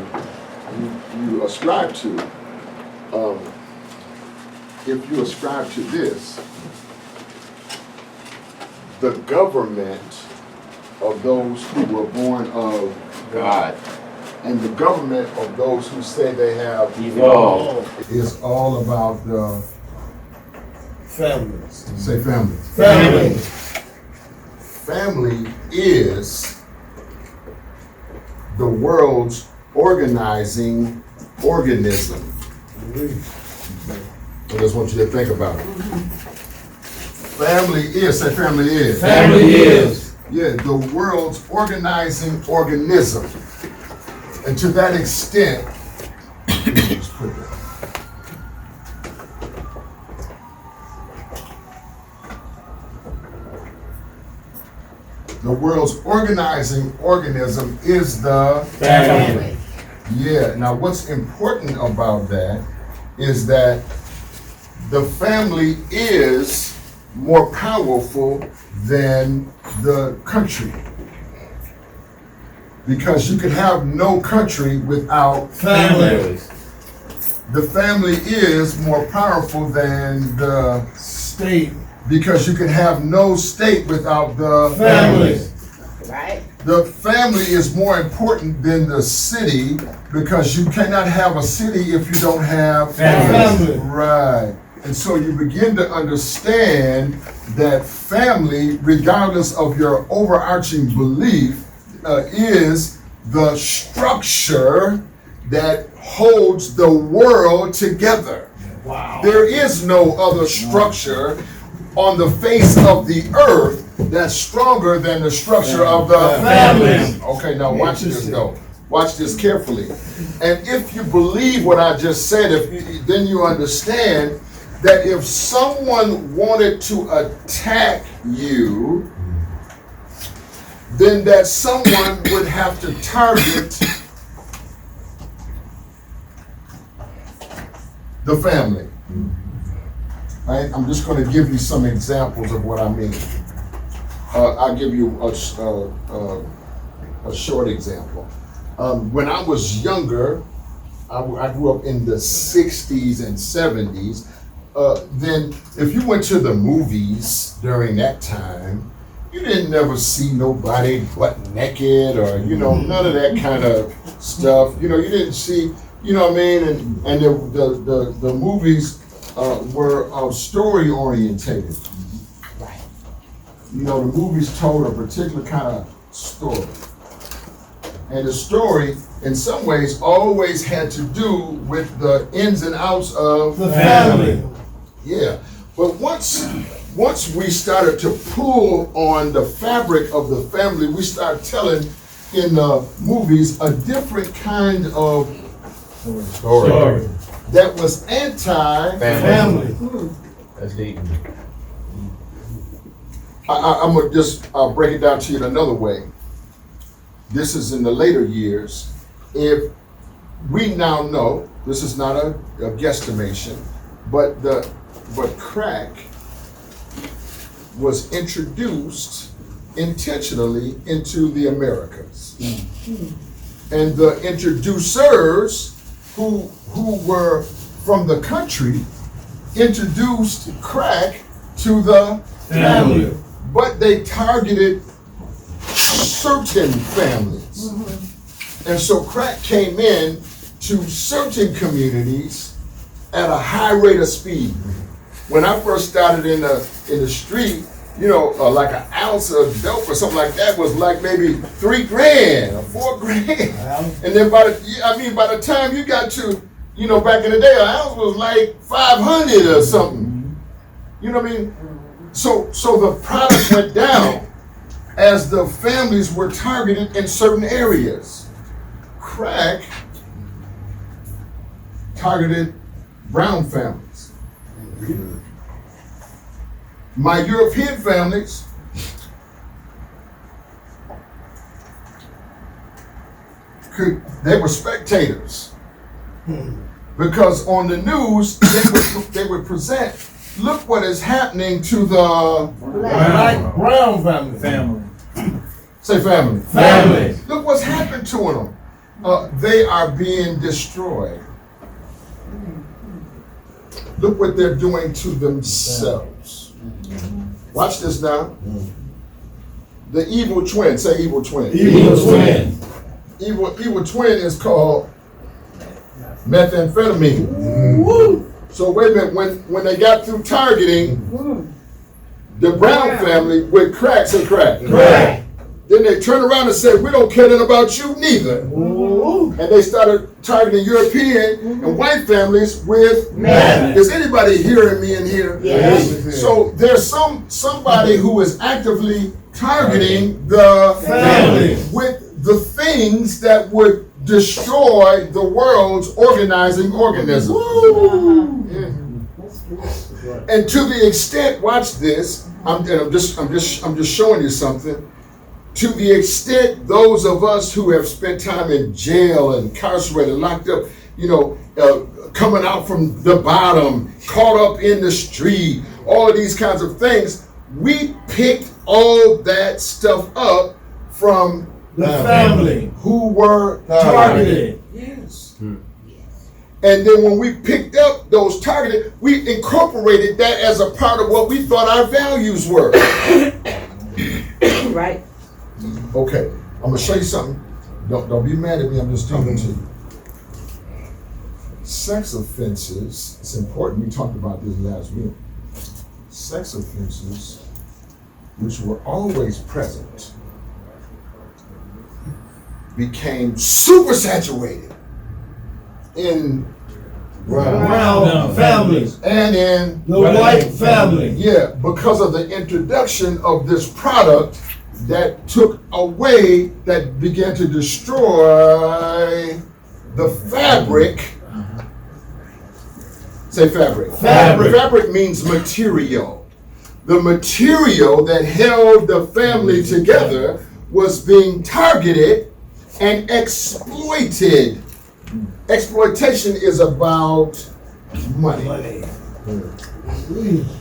you ascribe to. If you ascribe to this, the government of those who were born of God. and the government of those who say they have Evolved. is all about the Families. say family. Family. Family is the world's organizing organism. I just want you to think about it. Family is, say family is. Family is. Yeah, the world's organizing organism. And to that extent, just put that. The world's organizing organism is the Family. Yeah, now what's important about that is that the family is more powerful than the country. Because you can have no country without Family. The family is more powerful than the State. because you can have no state without the Family. Right? The family is more important than the city because you cannot have a city if you don't have Family. Right. And so you begin to understand that family, regardless of your overarching belief, is the structure that holds the world together. Wow. There is no other structure on the face of the earth that's stronger than the structure of the Family. Okay, now watch this though. Watch this carefully. And if you believe what I just said, then you understand that if someone wanted to attack you, then that someone would have to target the family. Right? I'm just going to give you some examples of what I mean. I'll give you a short example. When I was younger, I grew up in the 60s and 70s. Then if you went to the movies during that time, you didn't never see nobody butt naked or, none of that kind of stuff. You didn't see, you know what I mean? And the movies were story orientated. Right. The movies told a particular kind of story. And the story, in some ways, always had to do with the ins and outs of The family. Yeah. But once we started to pull on the fabric of the family, we started telling in the movies a different kind of story that was anti-family. That's deep. I'm going to just break it down to you in another way. This is in the later years. If we now know, this is not a guesstimation, but crack was introduced intentionally into the Americas. And the introducers who were from the country introduced crack to the family. But they targeted certain families. And so crack came in to certain communities at a high rate of speed. When I first started in the street, like an ounce of dope or something like that was like maybe $3,000 or $4,000. And then by the time you got to, back in the day, an ounce was like 500 or something. You know what I mean? So the product went down as the families were targeted in certain areas. Crack targeted brown families. My European families they were spectators because on the news they would present look what is happening to the Brown family. Family. say family. Family. Look what's happened to them. They are being destroyed. Look what they're doing to themselves. Watch this now. The evil twin. Say evil twin. Evil twin. Evil twin is called methamphetamine. So wait a minute, when they got through targeting the Brown family with crack, say crack. Crack. Then they turn around and say, we don't care nothing about you neither. And they started targeting European and white families with meth. Is anybody hearing me in here? Yes. So there's somebody who is actively targeting the Family. with the things that would destroy the world's organizing organism. And to the extent, watch this. I'm just showing you something. To the extent those of us who have spent time in jail, incarcerated, locked up, coming out from the bottom, caught up in the street, all of these kinds of things, we picked all that stuff up from The family. who were Targeted. Yes. And then when we picked up those targeted, we incorporated that as a part of what we thought our values were. Right. Okay, I'm gonna show you something. Don't be mad at me, I'm just talking to you. Sex offenses, it's important, we talked about this last week. Sex offenses, which were always present, became super saturated in Brown families. and in The white family. Yeah, because of the introduction of this product that took away, that began to destroy the fabric. Say fabric. Fabric. Fabric means material. The material that held the family together was being targeted and exploited. Exploitation is about money.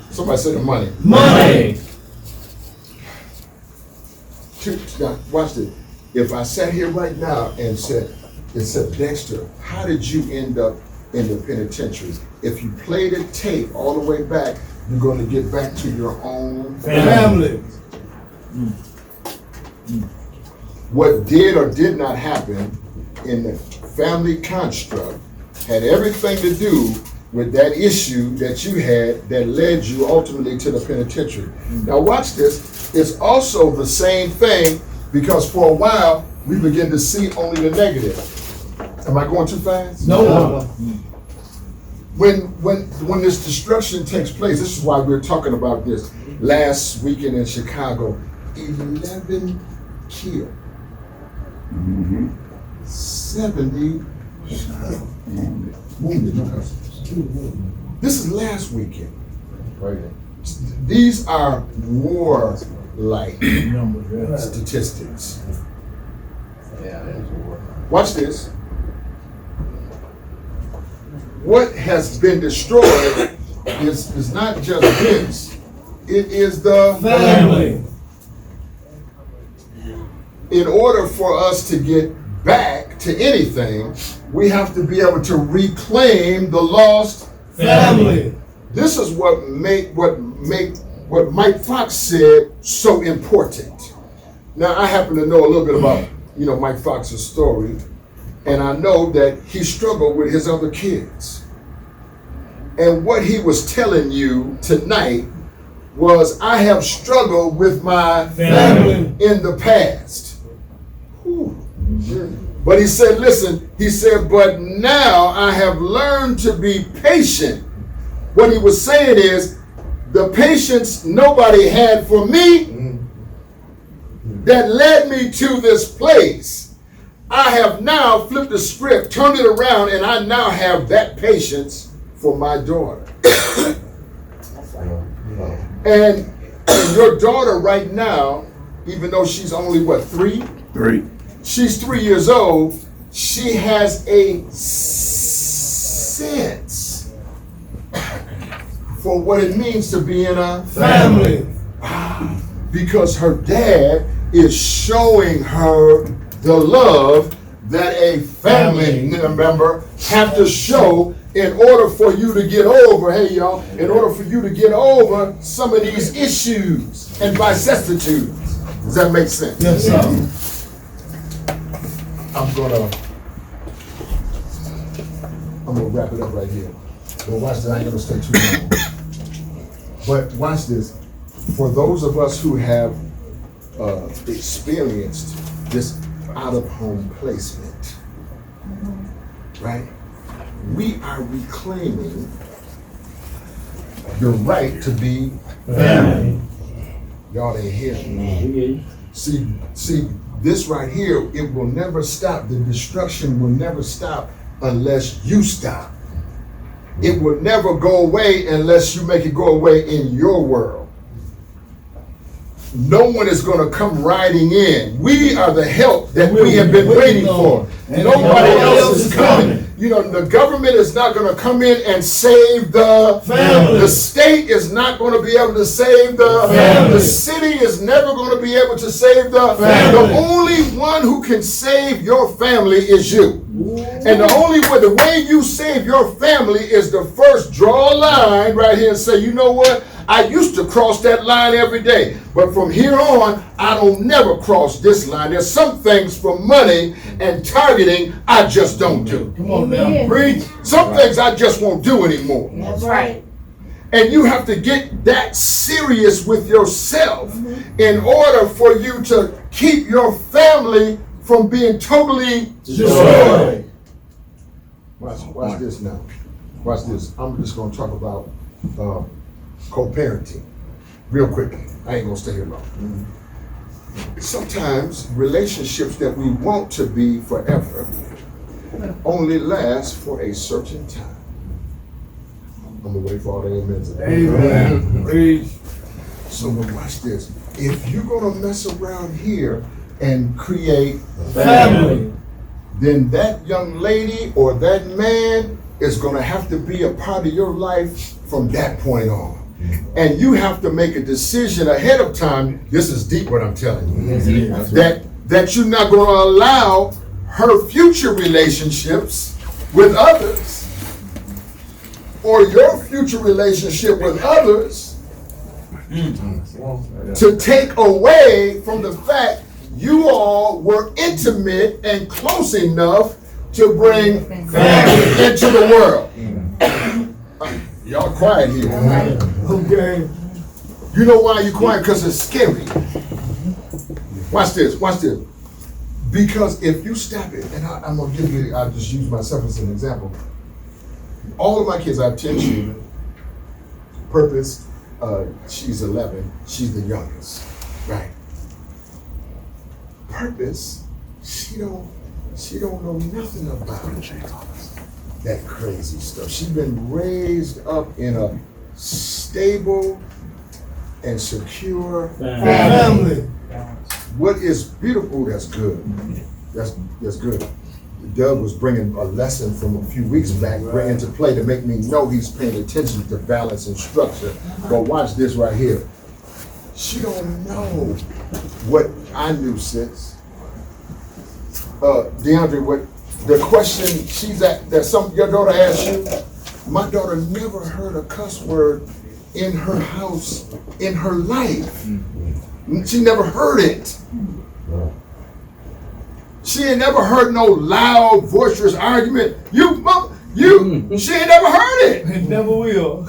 Somebody said money. Money. Now, watch this. If I sat here right now and said, Dexter, how did you end up in the penitentiary? If you played a tape all the way back, you're going to get back to your own Family. What did or did not happen in the family construct had everything to do with that issue that you had that led you ultimately to the penitentiary. Now watch this. It's also the same thing, because for a while we begin to see only the negative. Am I going too fast? No. When this destruction takes place, this is why we're talking about this. Last weekend in Chicago, 11 killed. 70 wounded. This is last weekend. These are war-like statistics. Watch this. What has been destroyed is not just this, it is the Family. In order for us to get back to anything, we have to be able to reclaim the lost Family. This is what Mike Fox said so important. Now I happen to know a little bit about Mike Fox's story, and I know that he struggled with his other kids. And what he was telling you tonight was, I have struggled with my family in the past. Whew. But he said, listen, but now I have learned to be patient. What he was saying is, the patience nobody had for me that led me to this place, I have now flipped the script, turned it around, and I now have that patience for my daughter. And your daughter right now, even though she's only, what, 3? 3. She's 3 years old. She has a sense for what it means to be in a Family. because her dad is showing her the love that a family member have to show in order for you to get over, hey y'all, in order for you to get over some of these issues and vicissitudes. Does that make sense? Yes, sir. I'm gonna wrap it up right here. Well, watch this, I ain't gonna stay too long. But watch this. For those of us who have experienced this out-of-home placement, right? We are reclaiming the right to be family. Y'all ain't hear me. See, this right here, it will never stop. The destruction will never stop unless you stop. It will never go away unless you make it go away in your world. No one is going to come riding in. We are the help that we have been waiting for. Nobody else is coming. You know, the government is not going to come in and save the family. The state is not going to be able to save the family. The city is never going to be able to save the family. The only one who can save your family is you. And the only way, the way you save your family is to first draw a line right here and say, you know what? I used to cross that line every day, but from here on, I don't never cross this line. There's some things for money and targeting I just don't do. Come on now. Read. Some things I just won't do anymore. That's right. And you have to get that serious with yourself in order for you to keep your family from being totally destroyed. Watch this now. Watch this. I'm just going to talk about co-parenting real quickly. I ain't going to stay here long. Sometimes relationships that we want to be forever only last for a certain time. I'm going to wait for all the amens. Amen. So watch this. If you're going to mess around here and create Family. then that young lady or that man is going to have to be a part of your life from that point on. And you have to make a decision ahead of time. This is deep what I'm telling you. That you're not going to allow her future relationships with others or your future relationship with others to take away from the fact you all were intimate and close enough to bring family into the world. Y'all quiet here. Okay. You know why you quiet? Because it's scary. Watch this. Watch this. Because if you stop it, and I'm going to give you, I'll just use myself as an example. All of my kids, I have 10 children. Purpose, she's 11. She's the youngest. Right. Purpose, she don't know nothing about that crazy stuff. She's been raised up in a stable and secure family. What is beautiful, that's good. That's good. Doug was bringing a lesson from a few weeks back into play to make me know he's paying attention to balance and structure. But watch this right here. She don't know what I knew, sis. DeAndre, what the question your daughter asked you, my daughter never heard a cuss word in her house in her life. She never heard it. She ain't never heard no loud, boisterous argument. She ain't never heard it. It never will.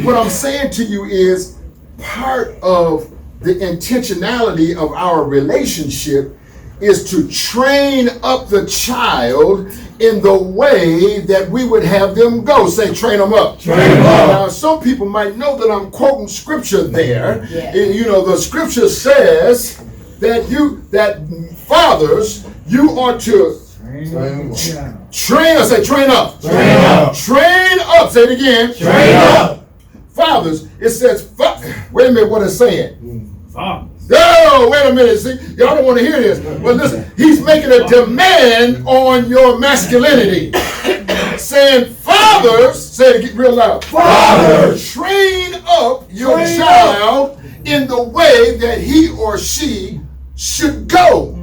What I'm saying to you is part of the intentionality of our relationship is to train up the child in the way that we would have them go. Say, train them up. Train them up. Now, some people might know that I'm quoting scripture there. Yeah. And, you know, the scripture says that fathers, you are to train up. Say, train up. Train up. Train up. Say it again. Train up. Fathers, it says, wait a minute, what it's saying. Fathers. Oh, wait a minute. See, y'all don't want to hear this. But listen, he's making a demand on your masculinity. Saying, Fathers, say it real loud. Fathers, train up your child in the way that he or she should go.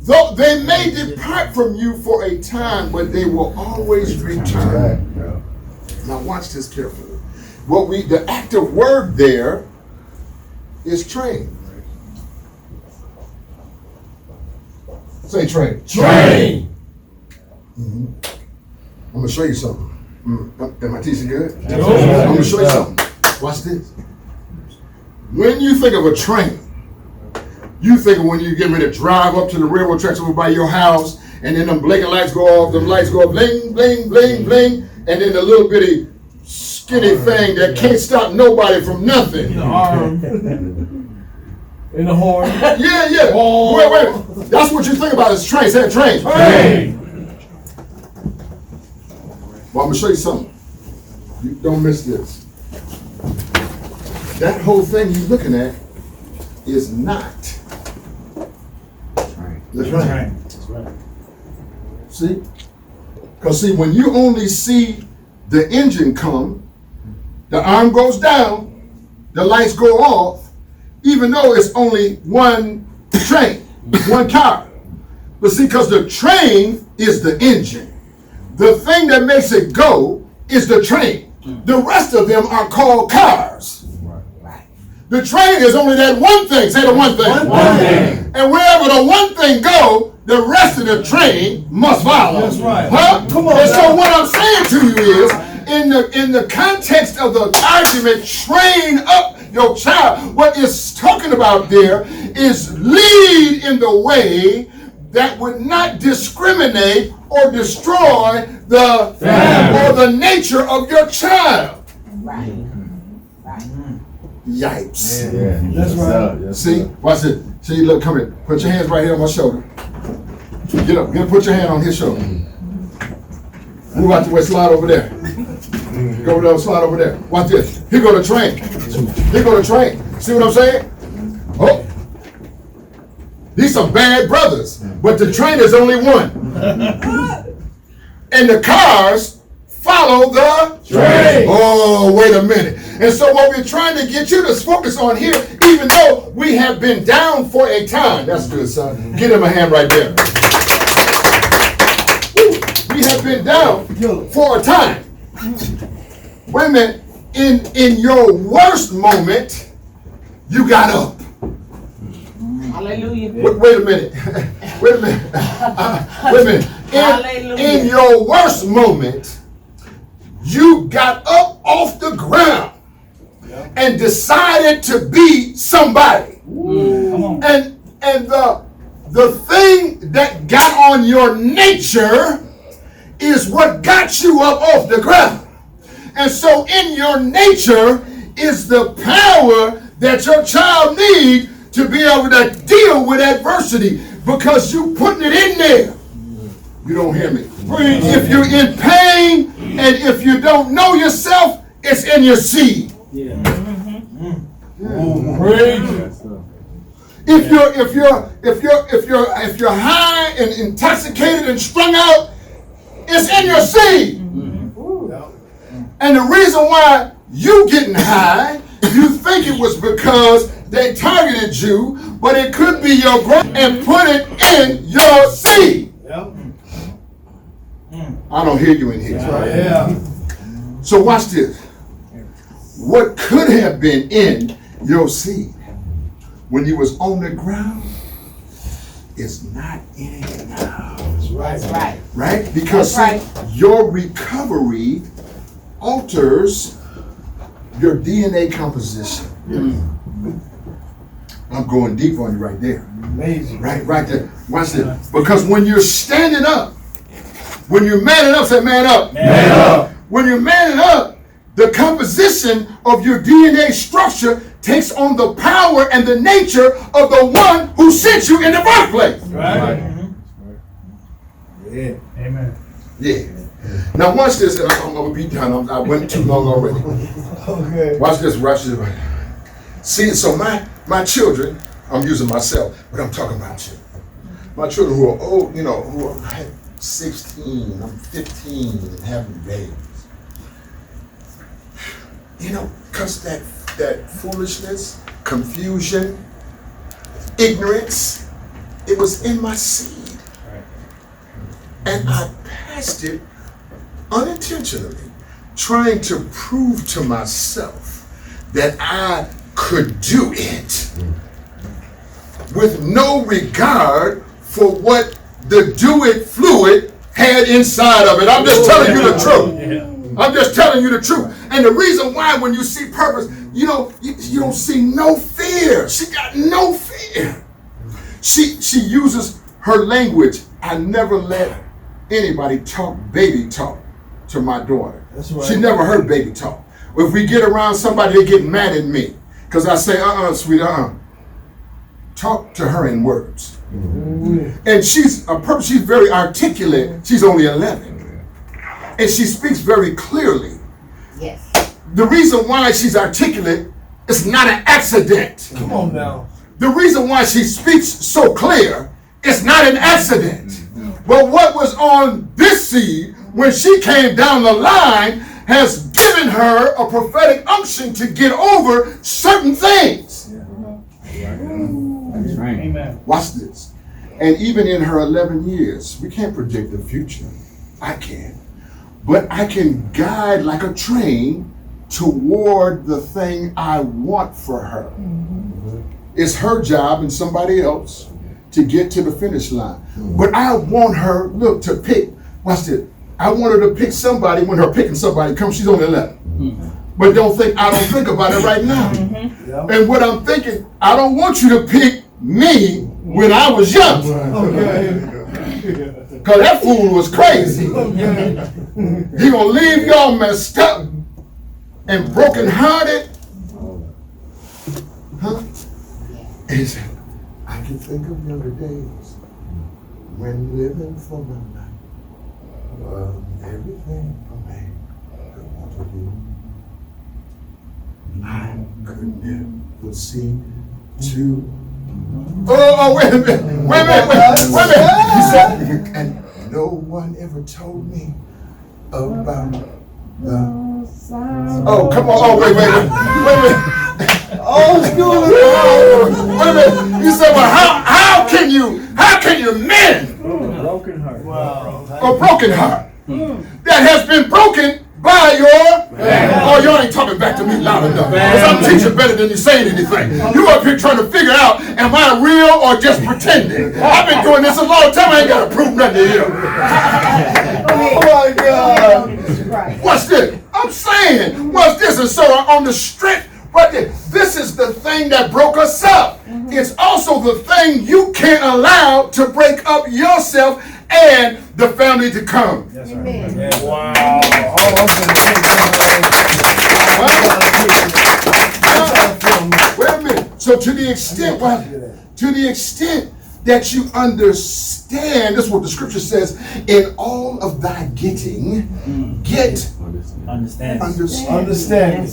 Though they may depart from you for a time, but they will always return. Now watch this carefully. The active word there is train. Say train. Train. Mm-hmm. I'm gonna show you something. Am I teaching good? I'm gonna show you something. Watch this. When you think of a train, you think of when you get ready to drive up to the railroad tracks over by your house, and then them blinking lights go off, them lights go up, bling, bling, bling, bling, and then the little bitty skinny thing that can't stop nobody from nothing. The arm. In the horn. Yeah. Oh. Wait. That's what you think about as train. Say train. Train. Well, I'm gonna show you something. You don't miss this. That whole thing you're looking at is not the train. That's right. See? Because see, when you only see the engine come, the arm goes down, the lights go off, even though it's only one train, one car. But see, because the train is the engine. The thing that makes it go is the train. The rest of them are called cars. The train is only that one thing. Say the one thing. One thing. And wherever the one thing go, the rest of the train must follow. That's right. Huh? Come on. And so what I'm saying to you is, in the context of the argument, train up your child, what it's talking about there is lead in the way that would not discriminate or destroy the or the nature of your child. Right. Yipes. Yeah. That's right. See, watch it. See, look, come here. Put your hands right here on my shoulder. Get up. Put your hand on his shoulder. Move out the way. Slide over there. Go over there. Slide over there. Watch this. Here go the train. Here go the train. See what I'm saying? Oh. These are bad brothers, but the train is only one. And the cars follow the train. Oh, wait a minute. And so what we're trying to get you to focus on here, even though we have been down for a time. That's good, son. Get him a hand right there. We have been down for a time. Wait a minute. In your worst moment, you got up. Hallelujah. Wait a minute. Wait a minute. Wait a minute. In your worst moment, you got up off the ground and decided to be somebody. Come on. And the thing that got on your nature is what got you up off the ground. And so in your nature is the power that your child needs to be able to deal with adversity, because you putting it in there. You don't hear me. If you're in pain and if you don't know yourself, it's in your seed. Yeah. If you're high and intoxicated and strung out, it's in your seed. And the reason why you getting high, you think it was because they targeted you, but it could be your growth, and put it in your seed. I don't hear you in here. Yeah. So watch this. What could have been in your seed when you was on the ground is not in it now. That's right. Right? Because your recovery alters your DNA composition. I'm going deep on you right there. Amazing. Right there. Watch this. Because when you're standing up, when you're manning up, say man up. Man up. When you're manning up, the composition of your DNA structure takes on the power and the nature of the one who sent you in the first place. Right. Yeah. Amen. Yeah. Now watch this. I'm gonna be done. I went too long already. Okay. Watch this. Watch this. See, so my children, I'm using myself, but I'm talking about you. My children who are old, who are 16, I'm 15 and having babies. You know, because that foolishness, confusion, ignorance, it was in my seed. And I passed it unintentionally, trying to prove to myself that I could do it with no regard for what the do it fluid had inside of it. I'm just telling you the truth. I'm just telling you the truth. And the reason why, when you see purpose, you don't see no fear. She got no fear. She uses her language. I never let anybody talk baby talk to my daughter. That's right. She never heard baby talk. If we get around somebody, they get mad at me. Because I say, sweetie, talk to her in words. And she's very articulate. She's only 11. And she speaks very clearly. Yes. The reason why she's articulate is not an accident. Come on now. The reason why she speaks so clear is not an accident. But what was on this seed when she came down the line has given her a prophetic unction to get over certain things. That's right. Amen. Watch this. And even in her 11 years, we can't predict the future. I can't. But I can guide like a train toward the thing I want for her. It's her job and somebody else to get to the finish line. But I want her, to pick, watch this. I want her to pick somebody when her picking somebody comes, she's only 11. But don't think I don't think about it right now. And what I'm thinking, I don't want you to pick me when I was young. Because that fool was crazy. He gonna leave y'all messed up and brokenhearted. Huh? And he said, I can think of younger days when living for my life was everything a man could want to do. I could never see to. Oh, wait a minute. Wait a minute. He said, and no one ever told me about the. Oh, come on. Oh, wait a minute. Oh, school. Wait a minute. You said, well, how can you mend a broken heart that has been broken by your oh, y'all ain't talking back to me loud enough. Because I'm teaching better than you saying anything. You up here trying to figure out, am I real or just pretending? I've been doing this a long time. I ain't got to prove nothing to you. Oh my God. What's this? I'm saying, what's this? And so on the strength, but this is the thing that broke us up. It's also the thing you can't allow to break up yourself and the family to come. That's right. Wow. Wait a minute. So to the extent that you understand, that's what the scripture says, in all of thy getting, get understanding.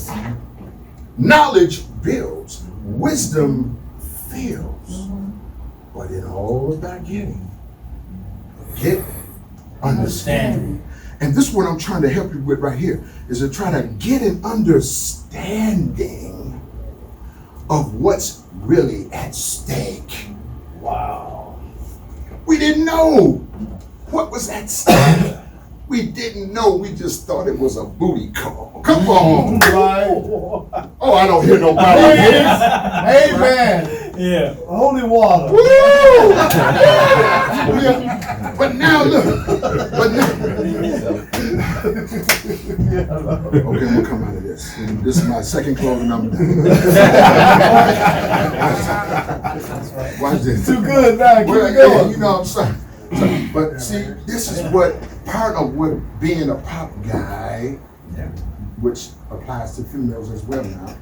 Knowledge builds, wisdom fills. But in all of thy getting, get understanding. And this is what I'm trying to help you with right here, is to try to get an understanding of what's really at stake. Wow. We didn't know what was at stake. We didn't know, we just thought it was a booty call. Come on. Right. Oh, I don't hear nobody. Amen. Yeah. Holy water. Woo! Yeah. But now look. Okay, we'll come out of this. This is my second closing. I'm done. Watch this. Too good now. Keep it going. Yeah, you know what I'm saying. But see, this is what part of what being a pop guy, which applies to females as well now,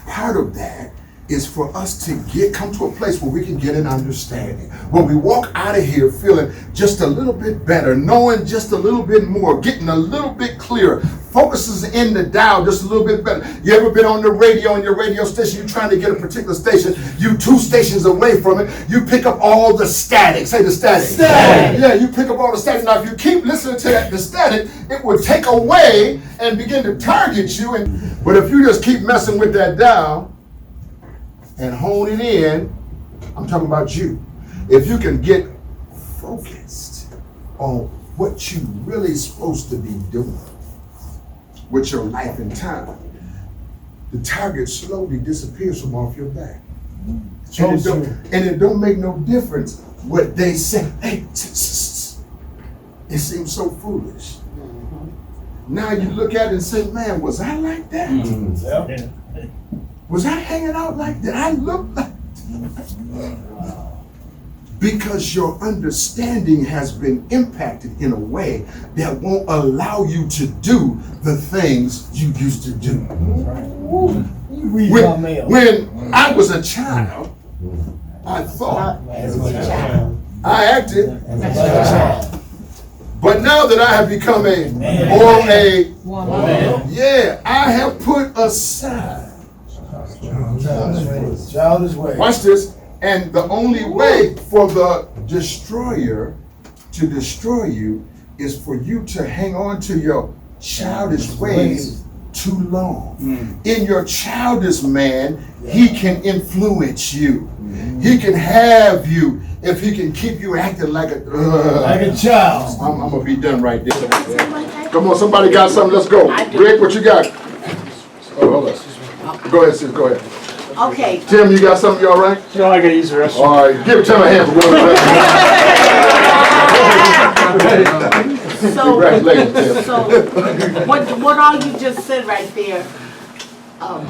part of that is for us to come to a place where we can get an understanding. When we walk out of here feeling just a little bit better, knowing just a little bit more, getting a little bit clearer, focuses in the dial just a little bit better. You ever been on the radio and your radio station, you're trying to get a particular station, you 2 stations away from it, you pick up all the static. Say the static. Static. Yeah, you pick up all the static. Now if you keep listening to the static, it will take away and begin to target you. But if you just keep messing with that dial and hone it in, I'm talking about you. If you can get focused on what you really supposed to be doing with your life and time, the target slowly disappears from off your back. And it don't make no difference what they say. Hey, it seems so foolish. Now you look at it and say, man, was I like that? Was I hanging out like that? I look like that. Because your understanding has been impacted in a way that won't allow you to do the things you used to do. When I was a child, I thought, I acted, but now that I have become a woman, yeah, I have put aside childish ways. Watch this. And the only way for the destroyer to destroy you is for you to hang on to your childish ways too long. In your childish man, he can influence you. He can have you if he can keep you acting like a child. I'm gonna be done right there. Come on, somebody got something? Let's go. Greg, what you got? Oh, hold on. Go ahead, sis. Go ahead. Okay. Tim, you got something? You all right? No, I gotta use the restroom. All right, give Tim a hand for one. Congratulations, Tim. So, what all you just said right there,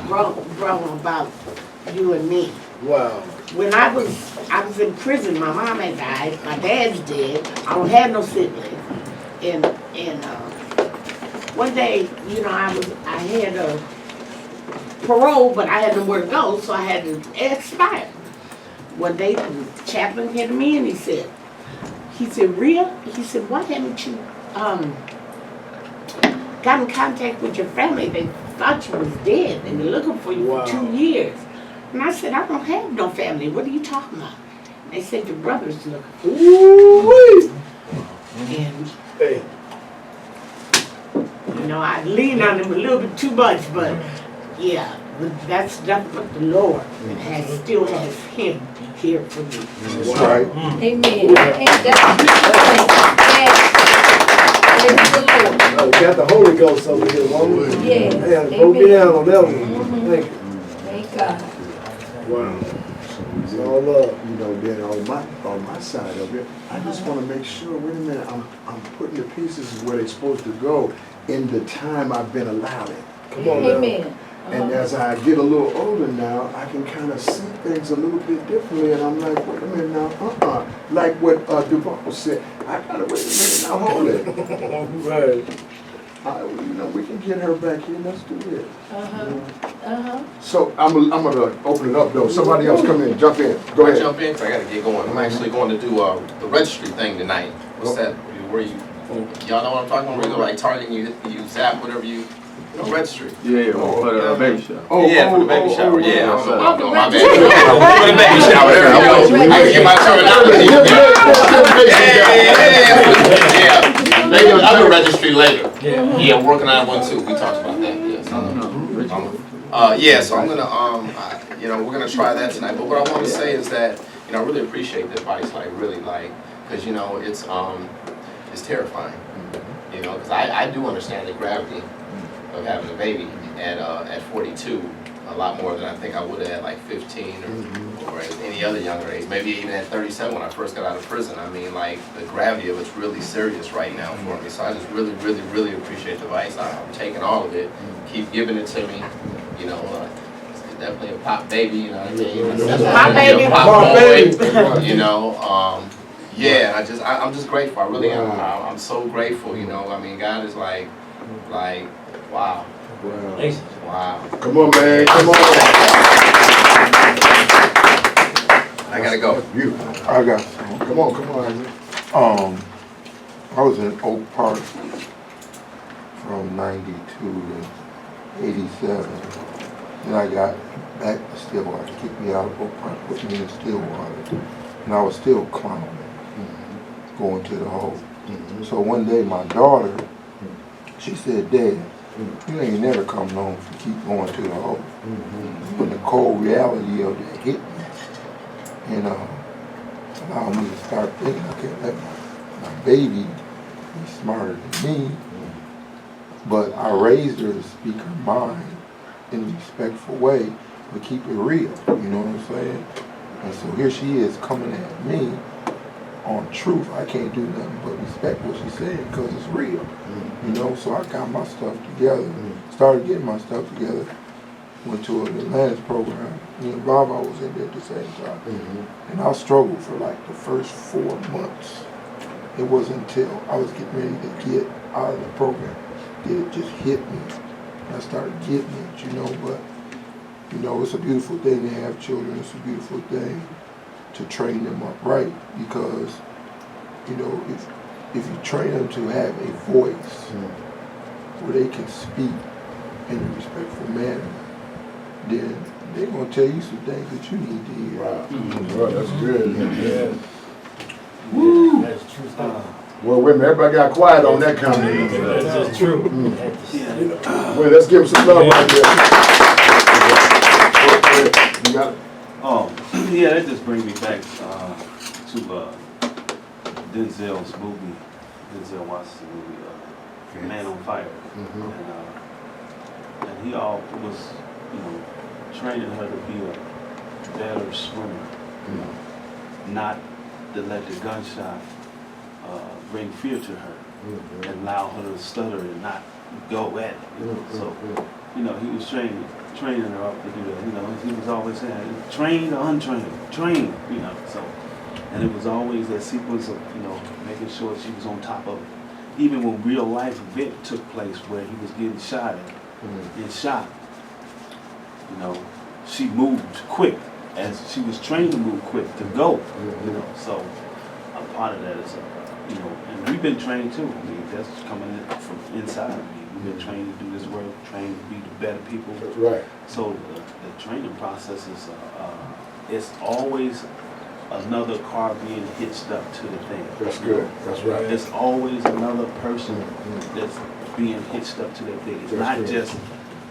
brought about you and me. Wow. When I was in prison, my mom had died, my dad's dead, I don't have no siblings. And one day, you know, I had a parole, but I had nowhere to go, so I had to expire. One day, the chaplain came to me and he said, Rhea, he said, why haven't you got in contact with your family? They thought you was dead. They've been looking for you for 2 years. And I said, I don't have no family. What are you talking about? They said, your brother's looking for you. And, you know, I leaned on him a little bit too much, but yeah, that's nothing but the Lord still has him here for me. That's right. Amen. Oh, got the Holy Ghost over here, woman. Yes. Man, broke me down on that one. Thank you. Thank God. Wow. It's all love. You know, then on my side of it, I just want to make sure, wait a minute, I'm putting the pieces where they're supposed to go in the time I've been allowed it. Come on now. Amen. And as I get a little older now, I can kind of see things a little bit differently, and I'm like, wait a minute now, like what Duval said, I gotta wait a minute now, hold it. Right. You know, we can get her back here, let's do it. So I'm gonna open it up though, somebody else come in, jump in, go ahead. Jump in, 'cause I gotta get going. I'm actually going to do the registry thing tonight. What's that? Where you, y'all know what I'm talking about? Where you go like Target, you zap whatever you, registry. Yeah, for the baby shower. Yeah, for the baby shower. Yeah, I'm doing my bad. For the baby shower, there we go. I can get my terminology. Yeah. Maybe another registry later. Yeah, I'm working on one too. We talked about that. Yeah, so I'm gonna, you know, we're gonna try that tonight. But what I want to say is that, you know, I really appreciate the advice, like really, like, because you know, it's terrifying. You know, because I do understand the gravity of having a baby at 42, a lot more than I think I would have at like 15 or at any other younger age. Maybe even at 37 when I first got out of prison. I mean, like, the gravity of it's really serious right now for me. So I just really, really, really appreciate the advice. I'm taking all of it. Keep giving it to me. You know, it's definitely a pop baby, you know what I mean? That's My baby. a pop boy, you know. Yeah, I'm just grateful. I really am. I'm so grateful, you know. I mean, God is like, wow. Wow. Come on, man, come on. I gotta go. You. I got Come on, Isaac. I was in Oak Park from 92 to 87. Then I got back to Stillwater. Kicked me out of Oak Park, put me in Stillwater. And I was still clowning, going to the hole. So one day my daughter, she said, Dad, you ain't never come home if you keep going to the hole. But the cold reality of that hit me. And allowed me to start thinking, I can't let my baby be smarter than me. But I raised her to speak her mind in a respectful way, but keep it real, you know what I'm saying? And so here she is coming at me on truth. I can't do nothing but respect what she's saying because it's real, you know? So I got my stuff together, started getting my stuff together, went to an Atlantis program. Me and Baba was in there at the same time. And I struggled for like the first 4 months. It wasn't until I was getting ready to get out of the program that it just hit me. I started getting it, you know, but, you know, it's a beautiful thing to have children. It's a beautiful thing to train them up right because, you know, if you train them to have a voice where they can speak in a respectful manner, then they're going to tell you some things that you need to hear. Wow, well, that's good. Yeah. Woo! That's true stuff. Well, wait a minute, everybody got quiet on that comment. That's just true. Well, let's give him some love right there. You got it? Oh, yeah, that just brings me back to Denzel's movie, Denzel Washington movie, Man on Fire. And he all was, you know, training her to be a better swimmer, not to let the gunshot bring fear to her and allow her to stutter and not go at it. You know? So, you know, he was training her up to do that. You know, he was always saying, trained or untrained, trained, you know. So, and it was always that sequence of, you know, making sure she was on top of it. Even when real life event took place where he was getting shot at and shot, you know, she moved quick as she was trained to move quick to go, you know. So a part of that is, you know, and we've been trained too. I mean, that's coming in from inside of me. We've been trained to do this work, trained to be the better people. That's right. So the training process is, it's always another car being hitched up to the thing. That's good. That's right. It's always another person that's being hitched up to that thing. It's not just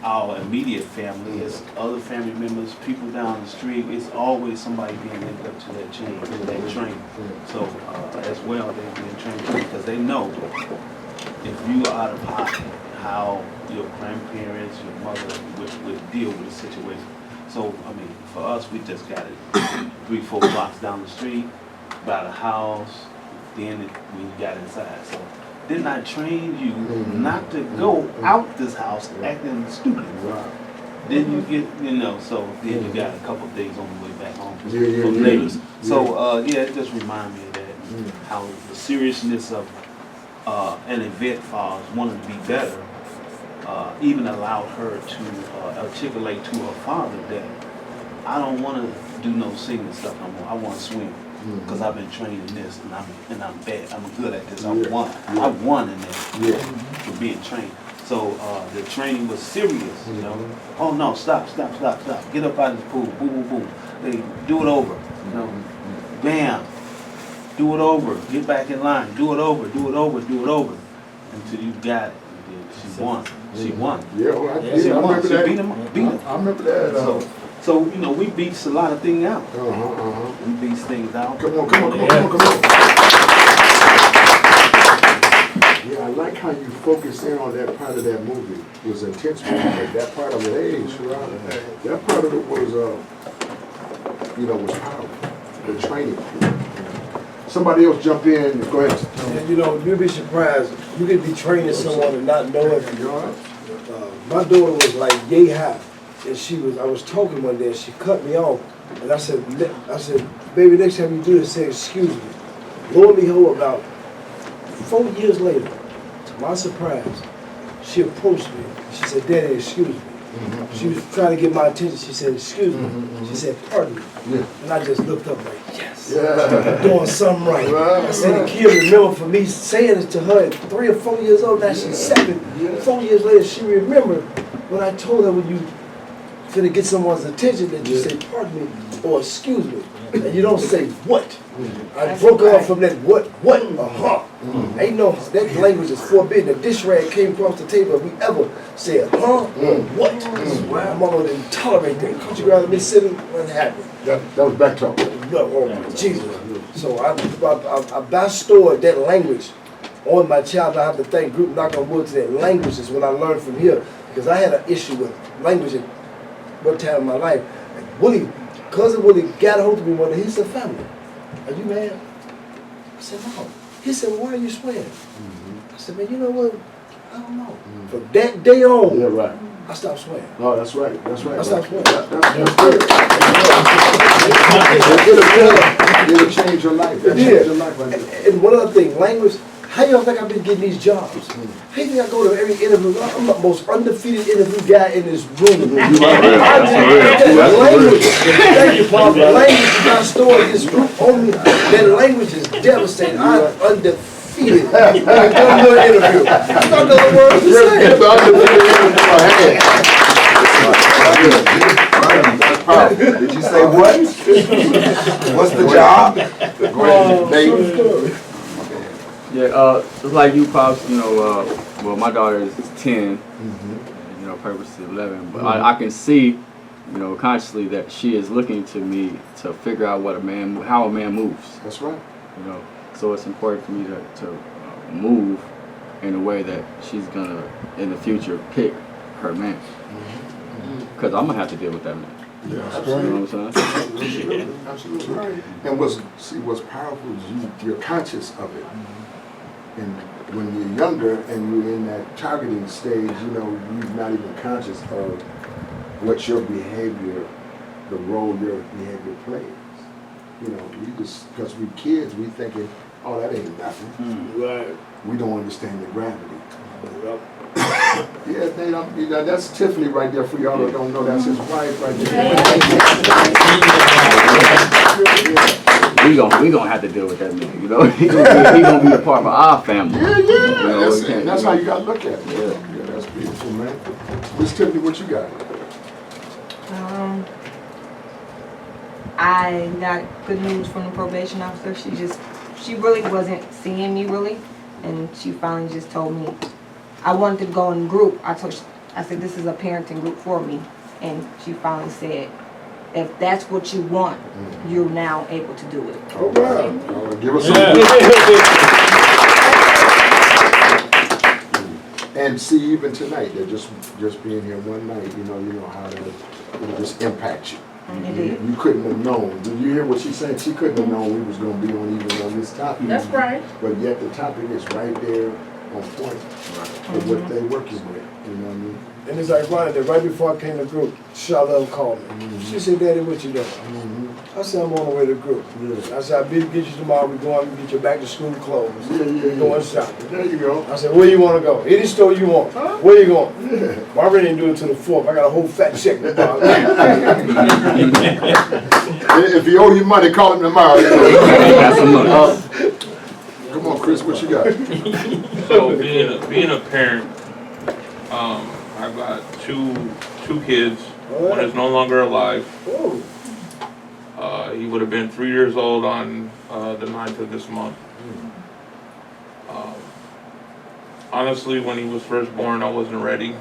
our immediate family, it's other family members, people down the street. It's always somebody being linked up to that chain, to that train. So as well, they're being trained because they know if you are out of pocket, how your grandparents, your mother would deal with the situation. So, I mean, for us, we just got it 3-4 blocks down the street, by the house, then we got inside. So, didn't I train you not to go out this house acting stupid? Then you get, you know, so then you got a couple of days on the way back home from neighbors. So, yeah, it just reminded me of that, how the seriousness of an event for us, wanting to be better, even allowed her to articulate to her father that I don't want to do no singing stuff no more. I want to swim because I've been trained in this and I'm bad. I'm good at this. I won in this for being trained. So the training was serious, you know. Oh no, stop. Get up out of the pool. Boom, boom, boom. They do it over, you know. Bam. Do it over. Get back in line. Do it over. Until you got it. She won. She won. Yeah, well, she won. She that. beat him. I remember that. So you know, we beats a lot of things out. We beats things out. Come on. Yeah, I like how you focus in on that part of that movie. It was intentional. Like that part of it, that part of it was, you know, was powerful. The training. Somebody else jump in. Go ahead. And, you know, you'd be surprised. You could be training someone and not know it. My daughter was like yay high, and I was talking one day, and she cut me off, and I said, baby, next time you do this, say excuse me. Lo and behold, about 4 years later, to my surprise, she approached me. She said, Daddy, excuse me. She was trying to get my attention. She said, excuse me. She said, pardon me. And I just looked up like, yes, I'm doing something right. I said, the kid remember for me saying it to her at 3 or 4 years old, now she's 7. 4 years later, she remembered when I told her when you finna get someone's attention that you say, pardon me, or excuse me. And you don't say what. I broke off from that what, Ain't no, that language is forbidden. The dish rag came across the table if we ever said or what. My mama didn't tolerate that. Country girl in Mississippi, what happened? That was back talk. No, oh Jesus. So I bestowed that language on my child. I have to thank Group Knock on Wood to that language is what I learned from here. Because I had an issue with language at one time in my life. And Willie, cousin Willie got a hold of me one day. He said, family, are you mad? I said, no. He said, well, why are you swearing? I said, man, you know what? I don't know. From that day on, I stopped swearing. Oh, that's right. That's right. I stopped swearing. That's good. It'll change your life. It'll change your life. And one other thing, language. How y'all think I've been getting these jobs? How you think I go to every interview? I'm the most undefeated interview guy in this room. Language. Thank you, Paul. The language is not stored in this group on me. That language is devastating. I'm undefeated. I come to an interview. I thought the words to say. That's powerful. Did you say what? What's the job? Yeah, it's like you, Pops, you know, well, my daughter is 10, you know, Purpose is 11, but I can see, you know, consciously that she is looking to me to figure out how a man moves. That's right. You know, so it's important for me to move in a way that she's gonna, in the future, pick her man. Because I'm gonna have to deal with that man. Yeah, absolutely. You know what I'm saying? Absolutely. And what's powerful is you're conscious of it. And when you're younger and you're in that targeting stage, you know, you're not even conscious of what your behavior, the role your behavior plays. You know, because we kids, we thinking, oh, that ain't nothing. Right. We don't understand the gravity. Yeah, they don't. You know, that's Tiffany right there. For y'all that don't know, that's his wife right there. We gonna have to deal with that man. You know, he gonna be a part of our family. Yeah. You know, that's how you gotta look at it. Yeah, that's beautiful, man. Miss Tiffany, what you got? I got good news from the probation officer. She really wasn't seeing me really, and she finally just told me I wanted to go in group. I said this is a parenting group for me, and she finally said, if that's what you want, you're now able to do it. Oh, wow. Give us some. And see, even tonight, they're just being here one night, you know how it'll just impact you. You couldn't have known. Did you hear what she said? She couldn't have known we was going to be on this topic. That's right. But yet the topic is right there on point for what they're working with. You know what I mean? And it's ironic that right before I came to group, Charlotte called me. She said, Daddy, what you doing? I said, I'm on the way to group. I said, I'll be to get you tomorrow. We're going to get your back to school clothes. We're going shopping. There you go. I said, where you want to go? Any store you want. Where you going? Well, I really didn't do it to the 4th. I got a whole fat check. If you owe you money, call him tomorrow. Come on, Chris, what you got? So being a parent, I've got two kids. One is no longer alive. He would have been 3 years old on the 9th of this month. Honestly, when he was first born, I wasn't ready.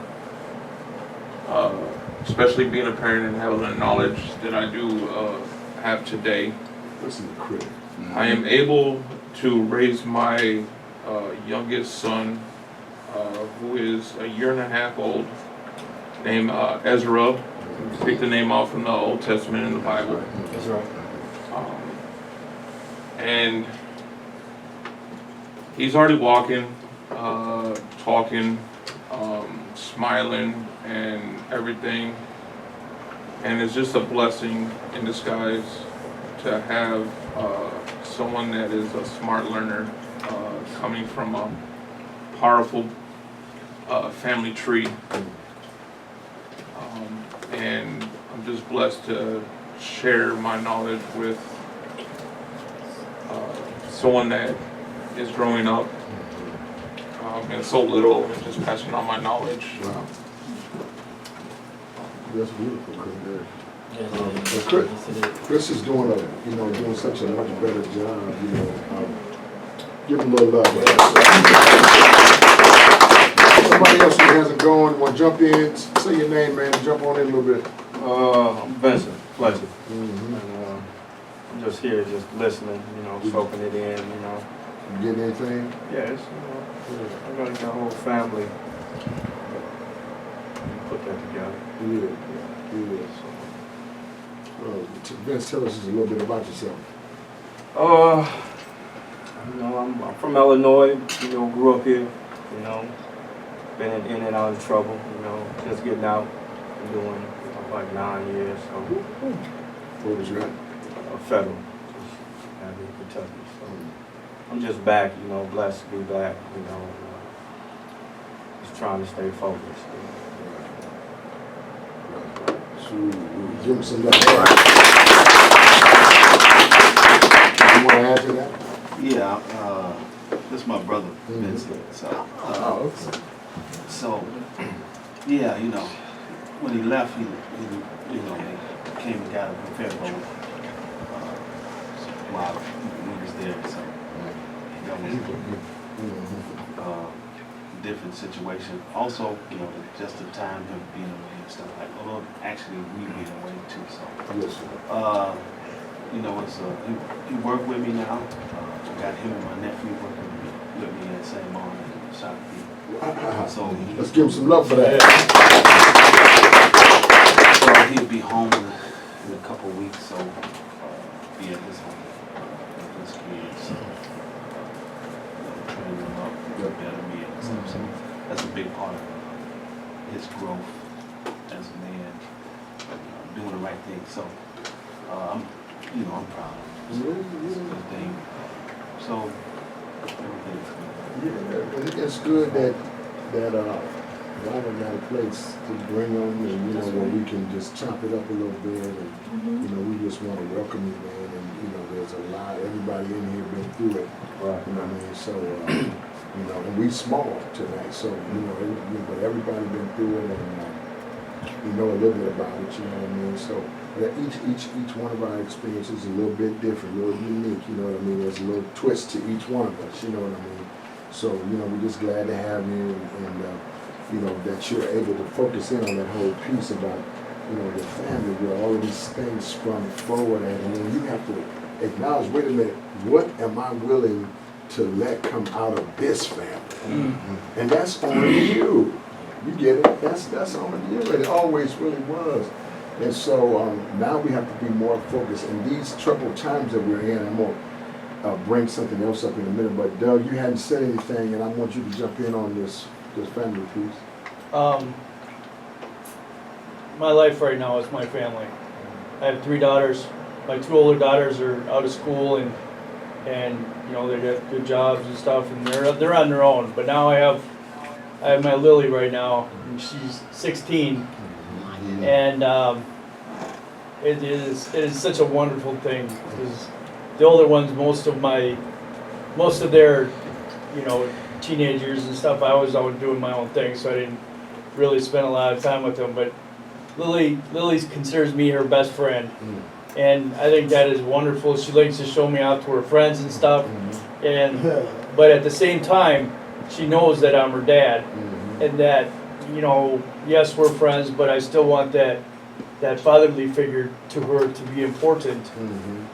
Especially being a parent and having the knowledge that I do have today. Listen to Chris. I am able to raise my youngest son, who is a 1.5 years old, named Ezra. Pick the name out from the Old Testament in the Bible. That's right. And he's already walking, talking, smiling, and everything. And it's just a blessing in disguise to have someone that is a smart learner coming from a powerful family tree. just blessed to share my knowledge with someone that is growing up and so little, and just passing on my knowledge. Wow. That's beautiful, Chris. Chris is doing doing such a much better job, give him a little love. Somebody else who hasn't gone, want to jump in, say your name, man, jump on in a little bit. I'm Vincent Fletcher. And, I'm just here, just listening, soaking it in, You getting anything? Yeah, it's, I got a whole family. Put that together. Yeah. Vince, tell us just a little bit about yourself. I'm from Illinois, grew up here, been in and out of trouble, just getting out, doing like 9 years. So. What was that? Federal, out in Kentucky. So I'm just back, blessed to be back, just trying to stay focused. Give him some love. You want to add to that? Yeah, this is my brother, Vincent. So, yeah, when he left, he came and got him from Fairboat while we was there. So that was different situation. Also, just the time him being away and stuff like. Although actually we being away too. So, yes, sir. It's he worked with me now. I got him and my nephew working with me at St. Martin and Shopee. So let's give him some love for that. So he'll be home in a couple of weeks. So be at his home with his kids. So training him up, better me and stuff. So that's a big part of his growth as a man, doing the right thing. So I'm proud of him. It's a good thing. So everything's good. Yeah, it's good that God got a place to bring them, and where we can just chop it up a little bit, and we just want to welcome you, man. And there's a lot. Everybody in here been through it. Right. You know what I mean? So and we small tonight, so but everybody been through it, and we know a little bit about it. You know what I mean? So each one of our experiences is a little bit different, a little unique. You know what I mean? There's a little twist to each one of us. You know what I mean? So we're just glad to have you, and that you're able to focus in on that whole piece about your family, where all of these things sprung forward, and then you have to acknowledge, wait a minute, what am I willing to let come out of this family? And that's on you. You get it? That's on you, and it always really was. And so now we have to be more focused in these troubled times that we're in. I'm gonna bring something else up in a minute, but Doug, you hadn't said anything, and I want you to jump in on this family piece. My life right now is my family. I have 3 daughters. My 2 older daughters are out of school, and they got good jobs and stuff, and they're on their own. But now I have my Lily right now, and she's 16, and it is such a wonderful thing, because the older ones, most of their teenagers and stuff, I was out doing my own thing, so I didn't really spend a lot of time with them. But Lily considers me her best friend, and I think that is wonderful. She likes to show me out to her friends and stuff, but at the same time, she knows that I'm her dad, and that yes, we're friends, but I still want that fatherly figure to her to be important.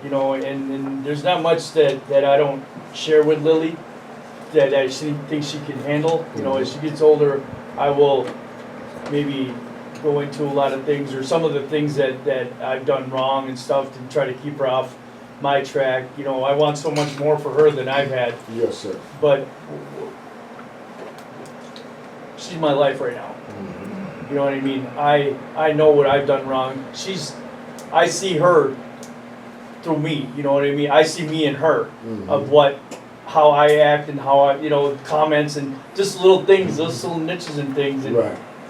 And there's not much that I don't share with Lily that I think she can handle. As she gets older, I will maybe go into a lot of things, or some of the things that I've done wrong and stuff, to try to keep her off my track. I want so much more for her than I've had. Yes, sir. But she's my life right now. You know what I mean? I know what I've done wrong. I see her through me. You know what I mean? I see me in her, of how I act and how I, comments and just little things, those little niches and things.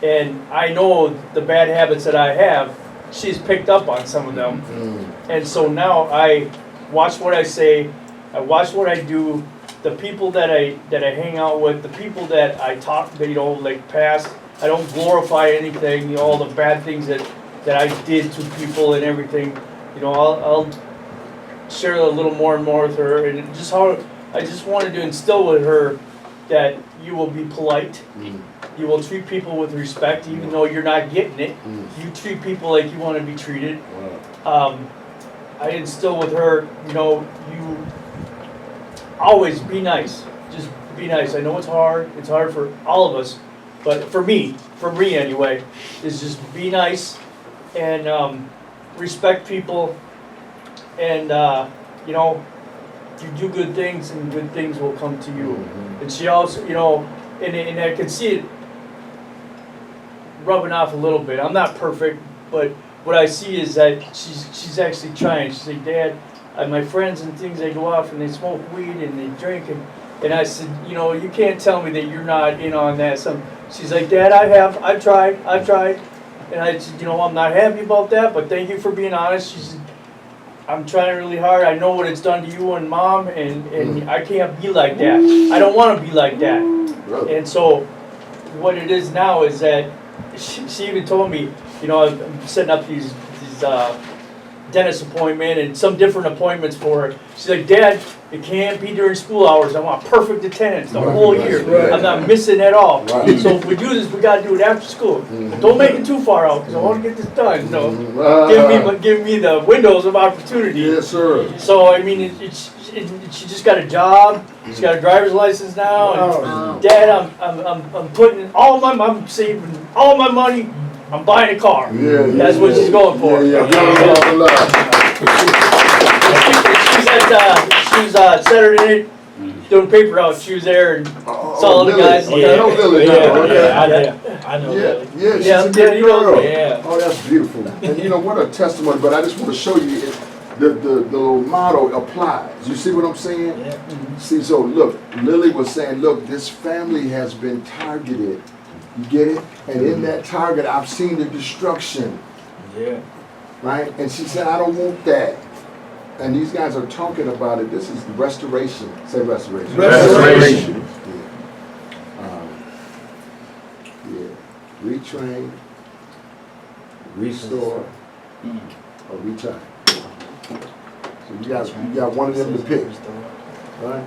And I know the bad habits that I have, she's picked up on some of them. And so now I watch what I say, I watch what I do, the people that I hang out with, the people that I talk, that, you know, like past, I don't glorify anything, you know, all the bad things that I did to people and everything. You know, I'll share a little more and more with her, and just how I just wanted to instill with her that you will be polite. You will treat people with respect, even though you're not getting it. You treat people like you want to be treated. I instill with her, you know, you always be nice. Just be nice. I know it's hard. It's hard for all of us, but for me anyway, is just be nice and respect people, and you know, you do good things and good things will come to you. And she also, you know, and I can see it rubbing off a little bit. I'm not perfect, but what I see is that she's actually trying. She's like, Dad, my friends and things, they go off and they smoke weed and they drink, and I said, you know, you can't tell me that you're not in on that. She's like, Dad, I've tried, and I said, you know, I'm not happy about that, but thank you for being honest. She said, I'm trying really hard. I know what it's done to you and Mom, and I can't be like that. I don't want to be like that. And so what it is now is that she even told me, you know, I'm setting up these dentist appointment and some different appointments for her. She's like, Dad, it can't be during school hours. I want perfect attendance the whole year. I'm not missing at all. So if we do this, we got to do it after school. Don't make it too far out because I want to get this done. You know, give me the windows of opportunity. Yes, sir. So I mean, she just got a job. She's got a driver's license now. And Dad, I'm putting I'm saving all my money. I'm buying a car. That's what she's going for. She was Saturday night doing paper route. She was there and saw all the guys. I know Lily. I know Lily. Yeah, she's a good girl. Yeah. Oh, that's beautiful. And you know what a testimony. But I just want to show you the little motto applies. You see what I'm saying? Yeah. See, so look, Lily was saying, look, this family has been targeted. You get it? And in that target, I've seen the destruction. Yeah. Right? And she said, I don't want that. And these guys are talking about it. This is restoration. Say restoration. Restoration. Yeah. Retrain, restore, or retire. So you got one of them to pick. Right?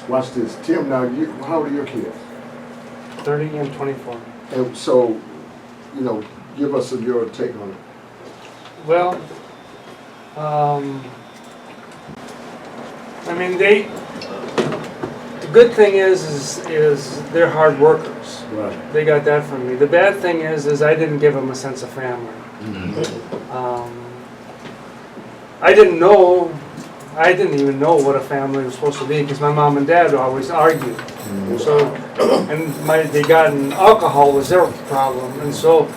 Watch this. Tim, now, how old are your kids? 30 and 24. And so, you know, give us your take on it. Well, I mean, the good thing is they're hard workers. Right. They got that from me. The bad thing is I didn't give them a sense of family. I didn't even know what a family was supposed to be because my mom and dad always argued. So, and they got in alcohol was their problem, and so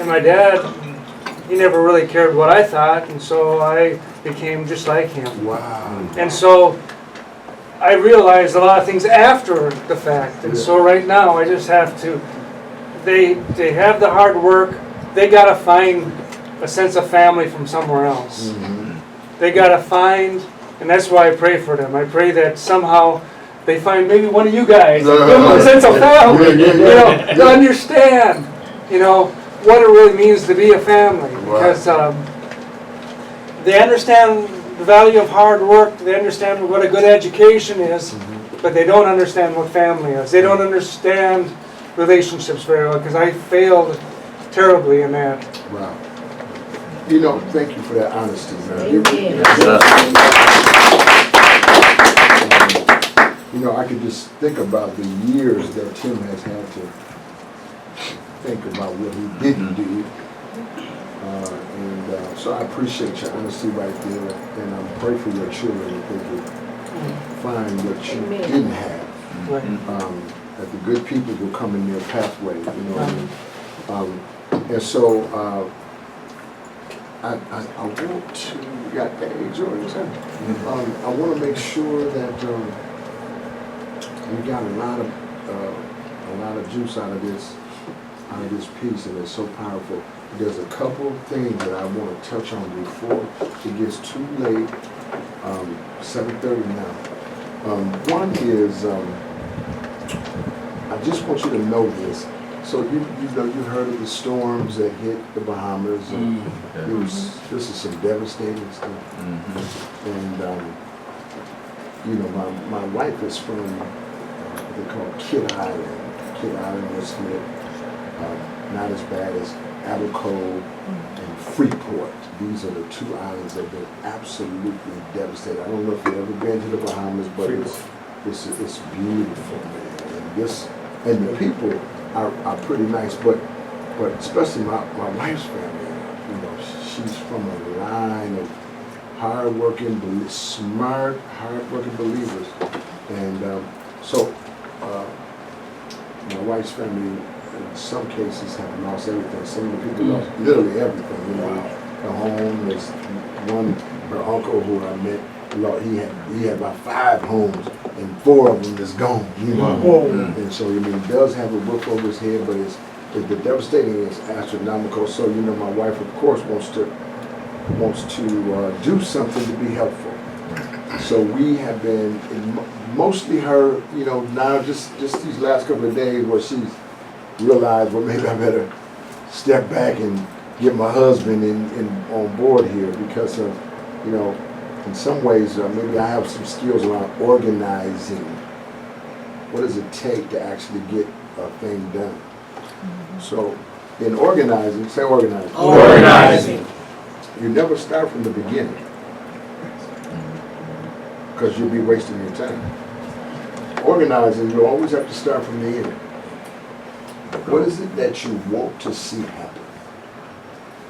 my dad, he never really cared what I thought, and so I became just like him. Wow. And so I realized a lot of things after the fact, and so right now I just have to. They have the hard work. They gotta find a sense of family from somewhere else. They gotta find, and that's why I pray for them. I pray that somehow they find maybe one of you guys, give them a sense of family, you know, to understand, you know, what it really means to be a family. Because they understand the value of hard work, they understand what a good education is, but they don't understand what family is. They don't understand relationships very well, because I failed terribly in that. Wow. You know, thank you for that honesty, man. You know, I could just think about the years that Tim has had to think about what he didn't do. And so I appreciate your honesty right there. And I pray for your children that they could find what you didn't have. That the good people will come in their pathway, you know. And so I want to, you got the age or I want to make sure that we got a lot of juice out of this. out of this piece, and it's so powerful. There's a couple of things that I want to touch on before it gets too late. 7:30 now. One is, I just want you to know this. So you know, you heard of the storms that hit the Bahamas, and this is some devastating stuff. And you know, my wife is from what they call Kidd Island. Kidd Island was hit, not as bad as Abaco and Freeport. These are the two islands that have been absolutely devastated. I don't know if you've ever been to the Bahamas, but it's beautiful, man. And the people are pretty nice, but especially my wife's family. You know, she's from a line of hard-working, smart, hard-working believers, and so my wife's family, in some cases, have lost everything. Some of the people lost literally everything. You know, the home. There's one, her uncle who I met, he had about 5 homes, and 4 of them is gone. You know, and so he does have a roof over his head, but the devastating is astronomical. So you know, my wife, of course, wants to do something to be helpful. So we have been, mostly her, you know, now just these last couple of days where she's realized, well, maybe I better step back and get my husband in on board here, because of, you know, in some ways, maybe I have some skills around organizing. What does it take to actually get a thing done? So in organizing, say organizing. Organizing. You never start from the beginning, because you'll be wasting your time. Organizing, you always have to start from the end. What is it that you want to see happen?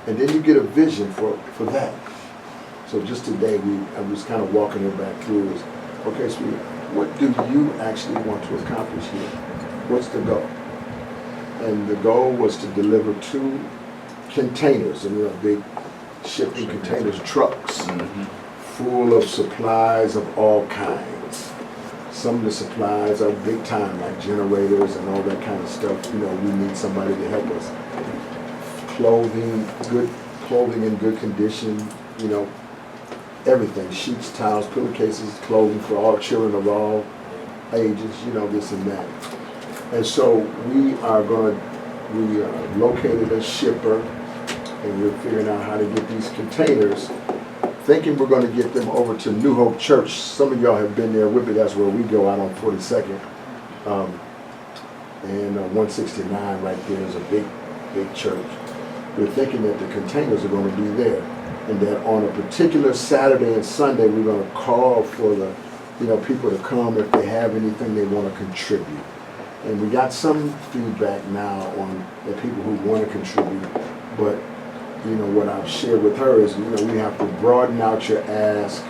And then you get a vision for that. So just today, I was kind of walking her back through is, okay, sweetie, what do you actually want to accomplish here? What's the goal? And the goal was to deliver 2 containers, and you know, big shipping containers, trucks, full of supplies of all kinds. Some of the supplies are big time, like generators and all that kind of stuff. You know, we need somebody to help us. Clothing, good clothing in good condition, you know, everything, sheets, towels, pillowcases, clothing for all children of all ages, you know, this and that. And so we located a shipper, and we're figuring out how to get these containers, thinking we're going to get them over to New Hope Church. Some of y'all have been there with me. That's where we go, out on 42nd. And 169 right there is a big church. We're thinking that the containers are going to be there, and that on a particular Saturday and Sunday, we're going to call for the, you know, people to come if they have anything they want to contribute. And we got some feedback now on the people who want to contribute, but you know, what I've shared with her is, you know, we have to broaden out your ask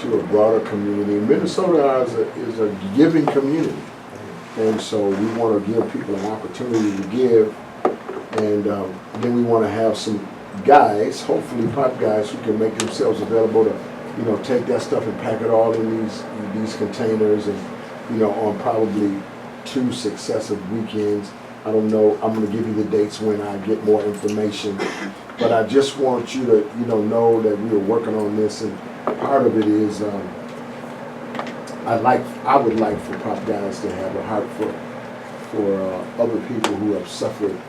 to a broader community. Minnesota is a giving community, and so we want to give people an opportunity to give, and then we want to have some guys, hopefully pop guys, who can make themselves available to, you know, take that stuff and pack it all in these containers, and you know, on probably 2 successive weekends. I don't know, I'm going to give you the dates when I get more information, but I just want you to, you know that we are working on this, and part of it is I would like for pop guys to have a heart for other people who have suffered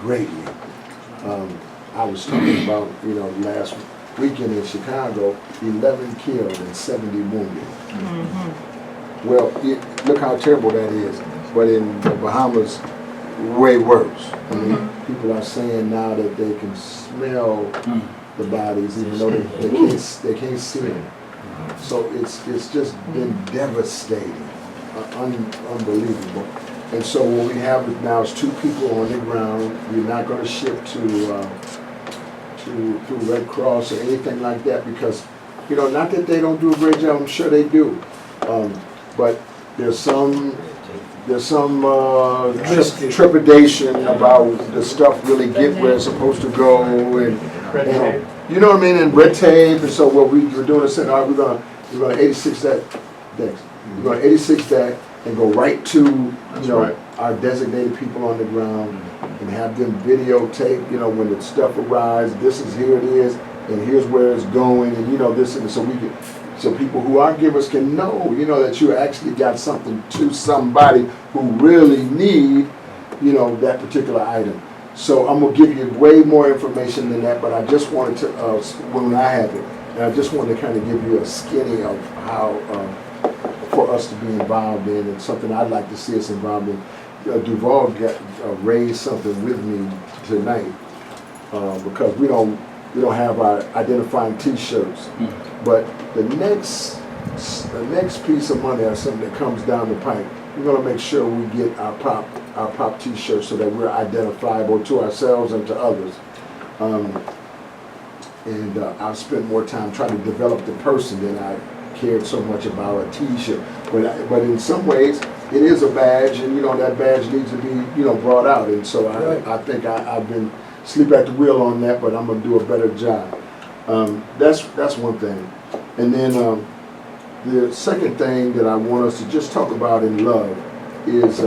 greatly. I was talking about, you know, last weekend in Chicago, 11 killed and 70 wounded. Well, look how terrible that is. But in the Bahamas, way worse. I mean, people are saying now that they can smell the bodies, even though they can't see them. So it's just been devastating, unbelievable. And so what we have now is 2 people on the ground. We're not going to ship to Red Cross or anything like that, because, you know, not that they don't do a great job. I'm sure they do, but there's some trepidation about the stuff really get where it's supposed to go, and you know what I mean, and red tape. And so what we were doing is saying, all right, we're going to 86 that next. We're going to 86 that and go right to, you know, our designated people on the ground, and have them videotape, you know, when the stuff arrives, this is, here it is, and here's where it's going, and you know, this, and so we can, so people who are givers can know, you know, that you actually got something to somebody who really need, you know, that particular item. So I'm gonna give you way more information than that, but I just wanted to, when I have it, and I just wanted to kind of give you a skinny of how, for us to be involved in, and something I'd like to see us involved in. Duval raised something with me tonight, because we don't have our identifying T-shirts, but the next piece of money or something that comes down the pipe, we're gonna make sure we get our pop T-shirts so that we're identifiable to ourselves and to others. I've spent more time trying to develop the person than I cared so much about a T-shirt. But in some ways, it is a badge, and you know that badge needs to be, you know, brought out. And so I think I've been sleep at the wheel on that, but I'm gonna do a better job. That's one thing. And then the second thing that I want us to just talk about in love is,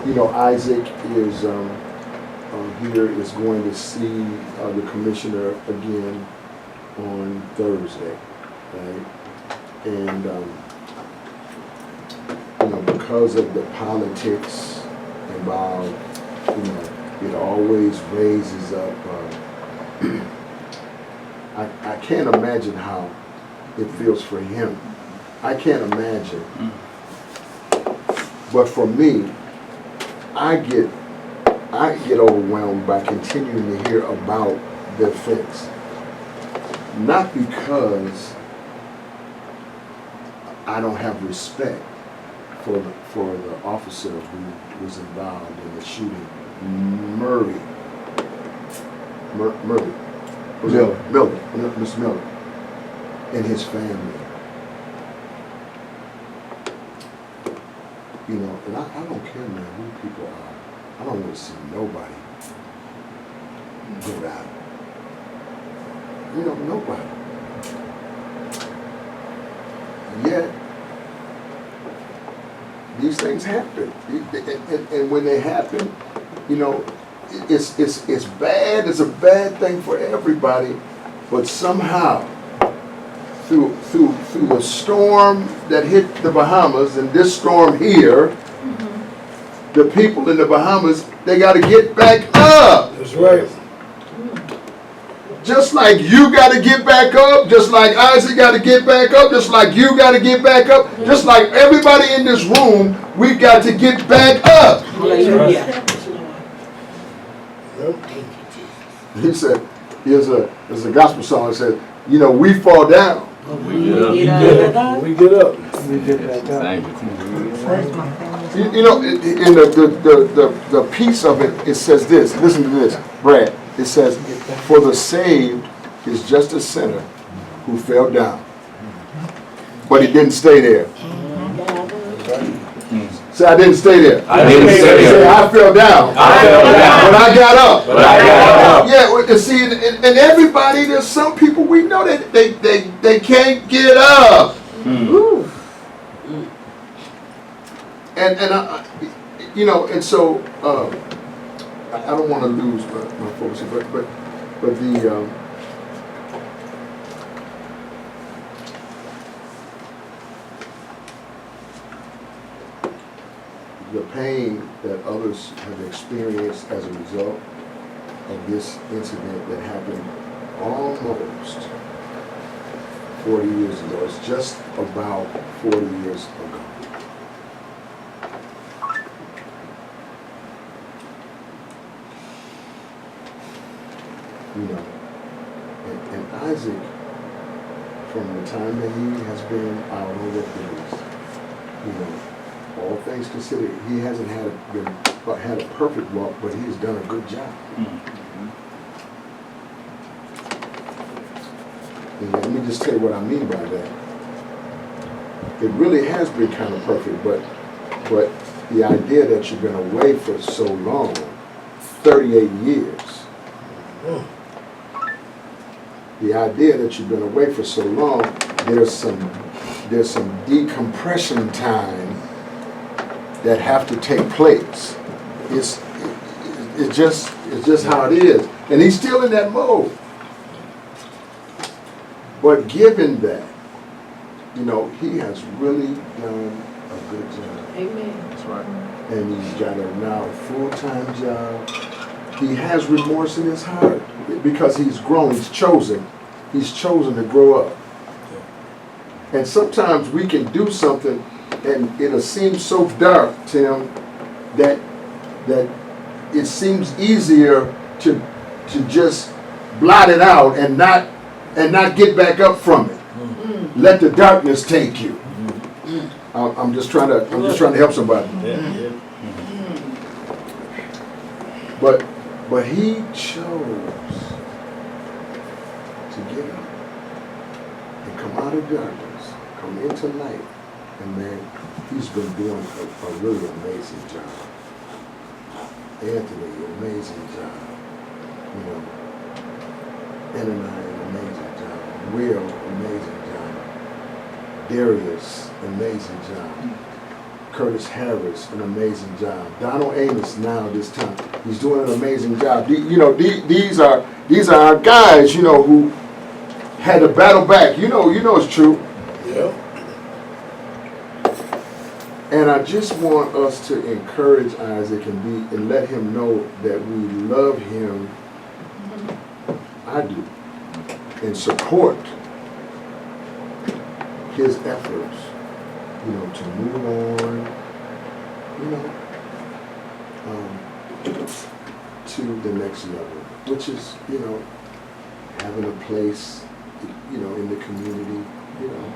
you know, Isaac is here is going to see the commissioner again on Thursday, right? And you know, because of the politics involved, you know, it always raises up. I can't imagine how it feels for him. I can't imagine. But for me, I get overwhelmed by continuing to hear about the offense. Not because I don't have respect for the officer who was involved in the shooting, Murray. Mr. Miller, and his family. You know, and I don't care, man, who people are. I don't want to see nobody go down. You know, nobody. Yet, these things happen. And when they happen, you know, it's bad. It's a bad thing for everybody. But somehow, through the storm that hit the Bahamas and this storm here, the people in the Bahamas, they got to get back up. That's right. Just like you got to get back up, just like Isaac got to get back up, just like you got to get back up, just like everybody in this room, we got to get back up. Hallelujah. He said, there's a gospel song that said, you know, we fall down. We get up. We get back up. You know, in the piece of it, it says this. Listen to this, Brad. It says, for the saved is just a sinner who fell down. But he didn't stay there. Say, I didn't stay there. I didn't stay there. Say, I fell down. I fell down. But I got up. But I got up. Yeah, well, see, and everybody, there's some people we know that they can't get up. And I, you know, and so I don't want to lose my focus, but the pain that others have experienced as a result of this incident that happened almost 40 years ago. It's just about 40 years ago. You know, and Isaac, from the time that he has been out on the police, you know, all things considered, he hasn't had a perfect walk, but he's done a good job. And let me just tell you what I mean by that. It really has been kind of perfect, but the idea that you've been away for so long, 38 years, the idea that you've been away for so long, there's some decompression time that have to take place. it's just how it is. And he's still in that mode. But given that, you know, he has really done a good job. Amen. That's right. And he's got a now full-time job. He has remorse in his heart because he's grown, he's chosen to grow up. And sometimes we can do something and it'll seem so dark, Tim, that it seems easier to just blot it out and not get back up from it. Let the darkness take you. I'm just trying to help somebody. But he chose to get up and come out of darkness, come into light, and man, he's been doing a really amazing job. Anthony, amazing job. You know, Ananias, amazing job. Will, amazing job. Darius, amazing job. Curtis Harris, an amazing job. Donald Amos now this time, he's doing an amazing job. You know, these are our guys, you know, who had to battle back. You know it's true. Yeah. And I just want us to encourage Isaac and let him know that we love him. I do. And support his efforts, you know, to move on, you know, to the next level, which is, you know, having a place, you know, in the community, you know,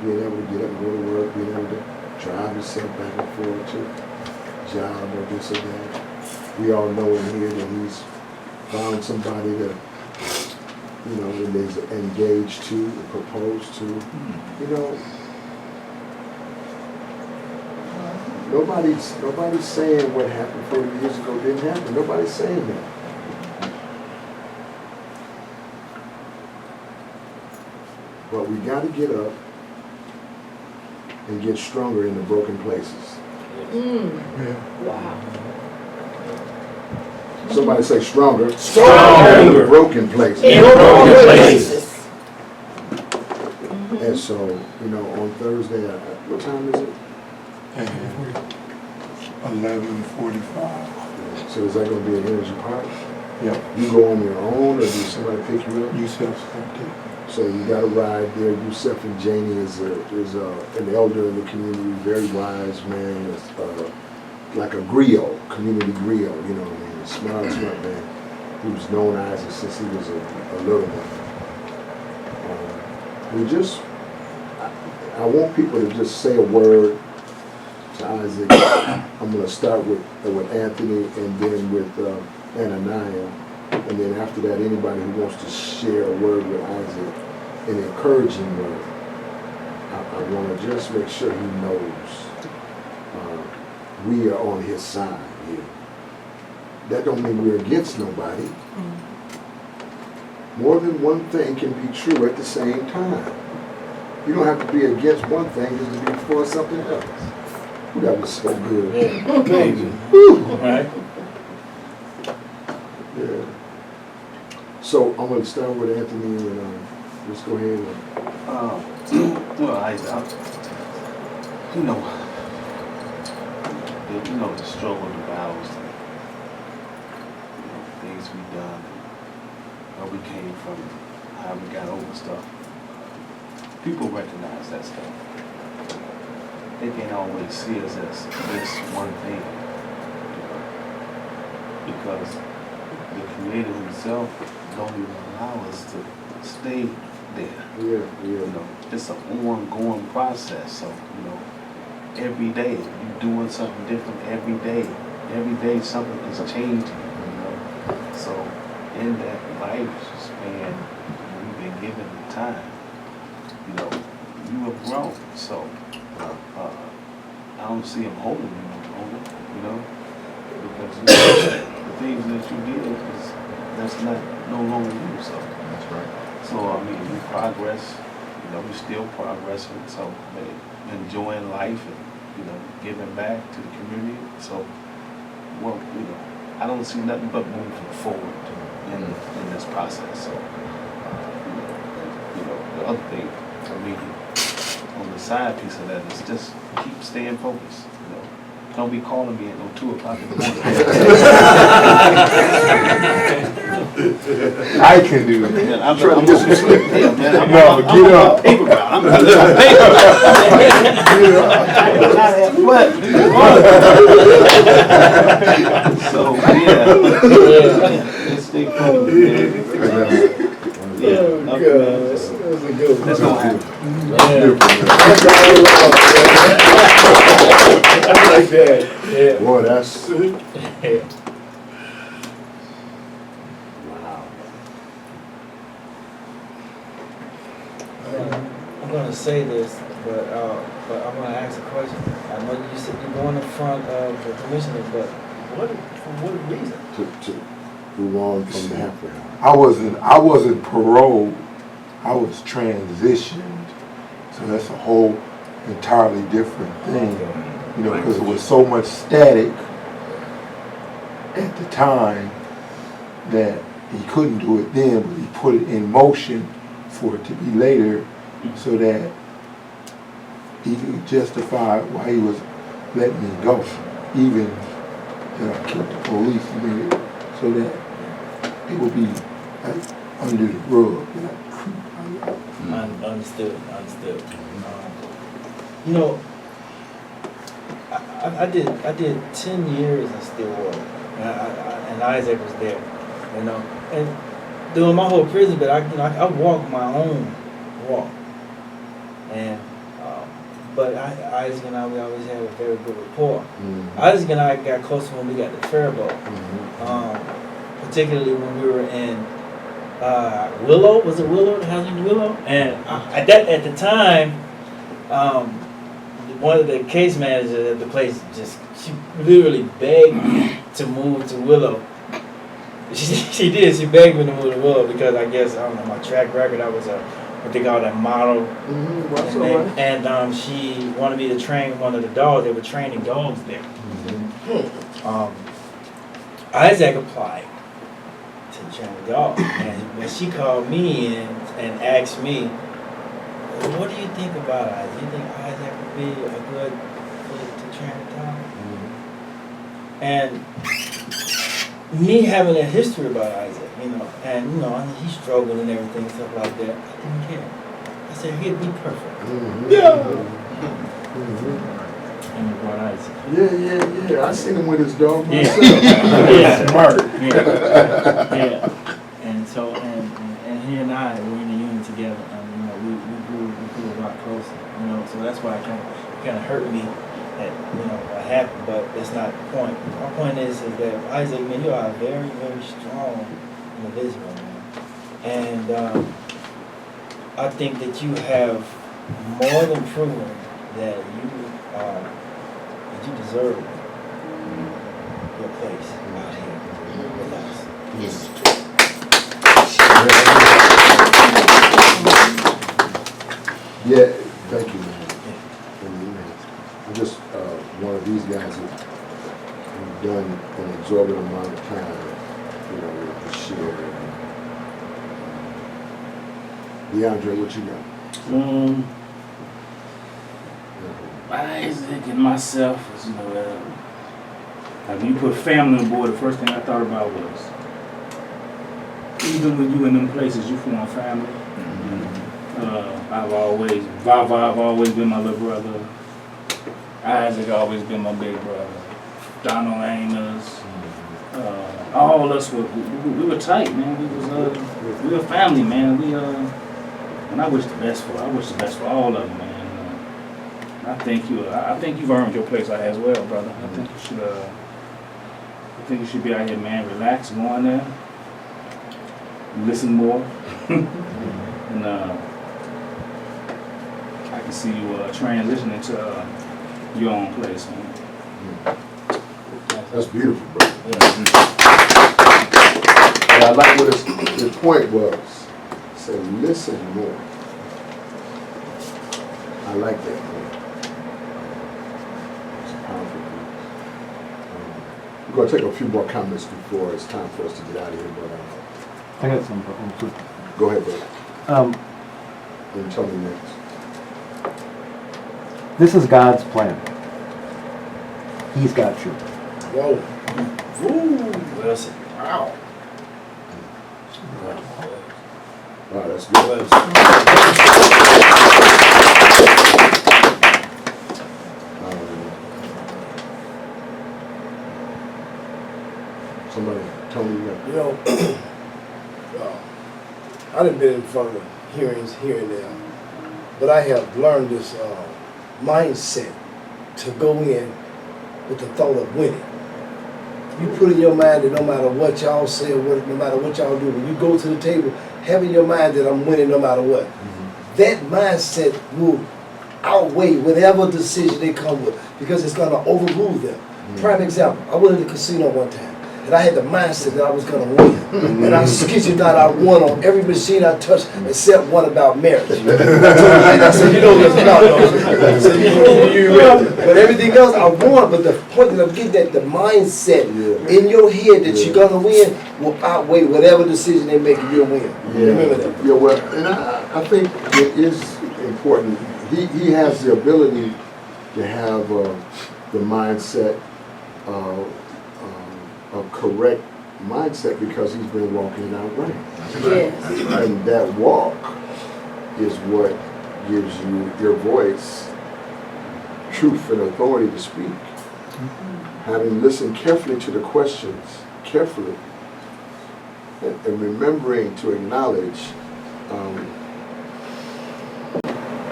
being able to get up and go to work, being able to drive yourself back and forth to a job or this or that. We all know in here that he's found somebody that, you know, that is engaged to, proposed to, you know. Nobody's saying what happened 40 years ago didn't happen. Nobody's saying that. But we got to get up and get stronger in the broken places. Wow. Somebody say stronger. Stronger. In the broken places. In broken places. And so, you know, on Thursday, what time is it? 11:45. So is that going to be an Energy Park? Yep. You go on your own, or do somebody pick you up? Yusuf. So you got to ride there. Yusuf and Janie is an elder in the community, very wise man, like a griot, community griot, you know what I mean? Smart man. Who's known Isaac since he was a little one. I want people to just say a word to Isaac. I'm going to start with Anthony and then with Ananias. And then after that, anybody who wants to share a word with Isaac, an encouraging word, I want to just make sure he knows we are on his side here. That don't mean we're against nobody. More than one thing can be true at the same time. You don't have to be against one thing just to be for something else. That was so good. Yeah. Amazing. Right? Yeah. So I'm going to start with Anthony and let's go ahead and. Well, you know the struggle, the battles, things we done, where we came from, how we got over stuff. People recognize that stuff. They can't always see us as this one thing, because the Creator Himself don't even allow us to stay there. Yeah. You know, it's an ongoing process. So, you know, every day you're doing something different. Every day something is changing. You know, so in that lifespan, we've been given the time. You know, you have grown. So I don't see Him holding you no longer. You know, because the things that you did that's not no longer you. So that's right. So I mean, we progress. You know, we're still progressing. So enjoying life and giving back to the community. So well, you know, I don't see nothing but moving forward in this process. So, you know, the other thing for me on the side piece of that is just keep staying focused. You know, don't be calling me at no 2 o'clock in the morning. I can do it. Man, I'm trying to get some sleep. Yeah, man, I'm No, on get up. paper route. I'm on paper route. So, yeah. Let's stay focused, man. Yeah, Oh, nothing, God. man. Just, That was a good one. let's go happen. That's beautiful, man. I like that. Yeah. Boy, that's, I'm gonna say this, but I'm gonna ask a question. I know you said you're going in front of the commissioner, but for what reason? to move on from the halfway house. I wasn't paroled. I was transitioned. So that's a whole entirely different thing. You know, because it was so much static at the time that he couldn't do it then, but he put it in motion for it to be later so that he could justify why he was letting me go. Even that I killed the police, he made it so that it would be like under the rug. Understood. You know, I did 10 years in Stillwater, and Isaac was there. You know, and during my whole prison, but I walked my own walk, and but Isaac and I, we always had a very good rapport. Isaac and I got closer when we got to Faribault, particularly when we were in Willow. Was it Willow? The housing in Willow? And at the time, one of the case managers at the place she literally begged me to move to Willow. She did. She begged me to move to Willow because I guess, I don't know, my track record, I was what they call that model. And she wanted me to train one of the dogs. They were training dogs there. Isaac applied to train the dog. And when she called me in and asked me, what do you think about Isaac? Do you think Isaac would be a good fit to train a dog? And me having a history about Isaac, you know, and he struggled and everything, stuff like that, I didn't care. I said he'd be perfect. Yeah. And we brought Isaac. Yeah. I seen him with his dog myself. Smart. Yeah. And so and he and I were in a unit together, and we grew a lot closer. So that's why it kind of hurt me that what happened, but that's not the point. My point is that Isaac, man, you are very, very strong individual, man. And I think that you have more than proven that you deserve your place out here with us. Yeah, thank you, man. I'm just one of these guys who've done an exorbitant amount of time, to share. DeAndre, what you got? Isaac and myself, like when you put family on board, the first thing I thought about was, even when you in them places, you form family. I've always been my little brother. Isaac always been my big brother. Donald Amos. All of us we were tight, man. We were family, man. And I wish the best for all of them, man. I think you've earned your place out here as well, brother. I think you should be out here, man. Relax, go on there, listen more, and I can see you transitioning to your own place, man. That's beautiful, bro. And I like what his point was. Say, listen more. I like that point. It's a powerful point. We're gonna take a few more comments before it's time for us to get out of here, but, I got some. go ahead, Brett. And tell me next. This is God's plan. He's got you. Whoa. Well said. Wow. All right, that's good. Somebody tell me that. You know, I done been in front of the hearings here and there, but I have learned this mindset to go in with the thought of winning. You put in your mind that no matter what y'all say, or no matter what y'all do, when you go to the table, have in your mind that I'm winning no matter what. That mindset will outweigh whatever decision they come with, because it's going to overrule them. Prime example, I went to the casino one time, and I had the mindset that I was going to win. And I skid you not, I won on every machine I touched except one about marriage. And I said, you know what's about those. I said, you ready. But everything else I won, but the point that I'm getting at, the mindset in your head that you're going to win will outweigh whatever decision they make, you'll win. Remember that. Yeah, well, and I think it is important. He has the ability to have the mindset, a correct mindset, because he's been walking that way. Yes. And that walk is what gives you your voice, truth and authority to speak. Having listened carefully to the questions, carefully, and remembering to acknowledge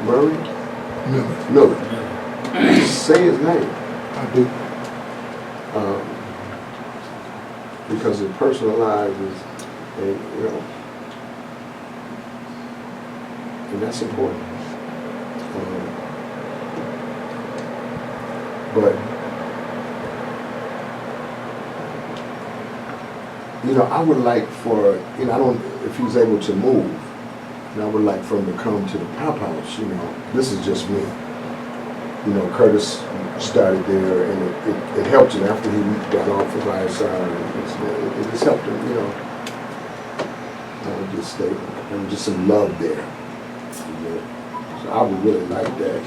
Murray? Miller. Say his name. I do. Because it personalizes, and you know, and that's important. But you know, I would like for, you know, I don't, if he's able to move, and I would like for him to come to the Pop House. You know, this is just me. You know, Curtis started there, and it helped him after he got off of ISR. It just helped him, you know. Just stay, and just some love there. You know? So I would really like that.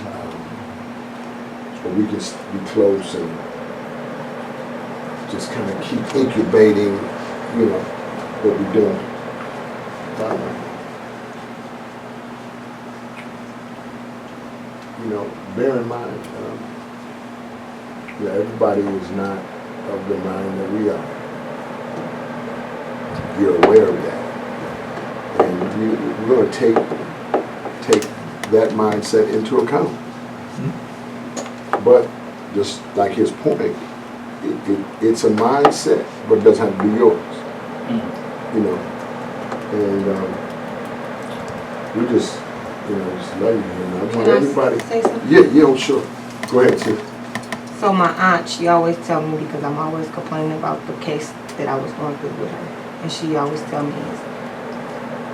So we can be close and just kind of keep incubating, you know, what we're doing. You know, bear in mind, everybody is not of the mind that we are. You're aware of that. And we're going to take that mindset into account. But just like his point, it's a mindset, but it doesn't have to be yours. You know, and we just, you know, just love you. I want everybody. Say something? Yeah, sure. Go ahead, Tiff. So my aunt, she always tell me, because I'm always complaining about the case that I was going through with her, and she always tell me is,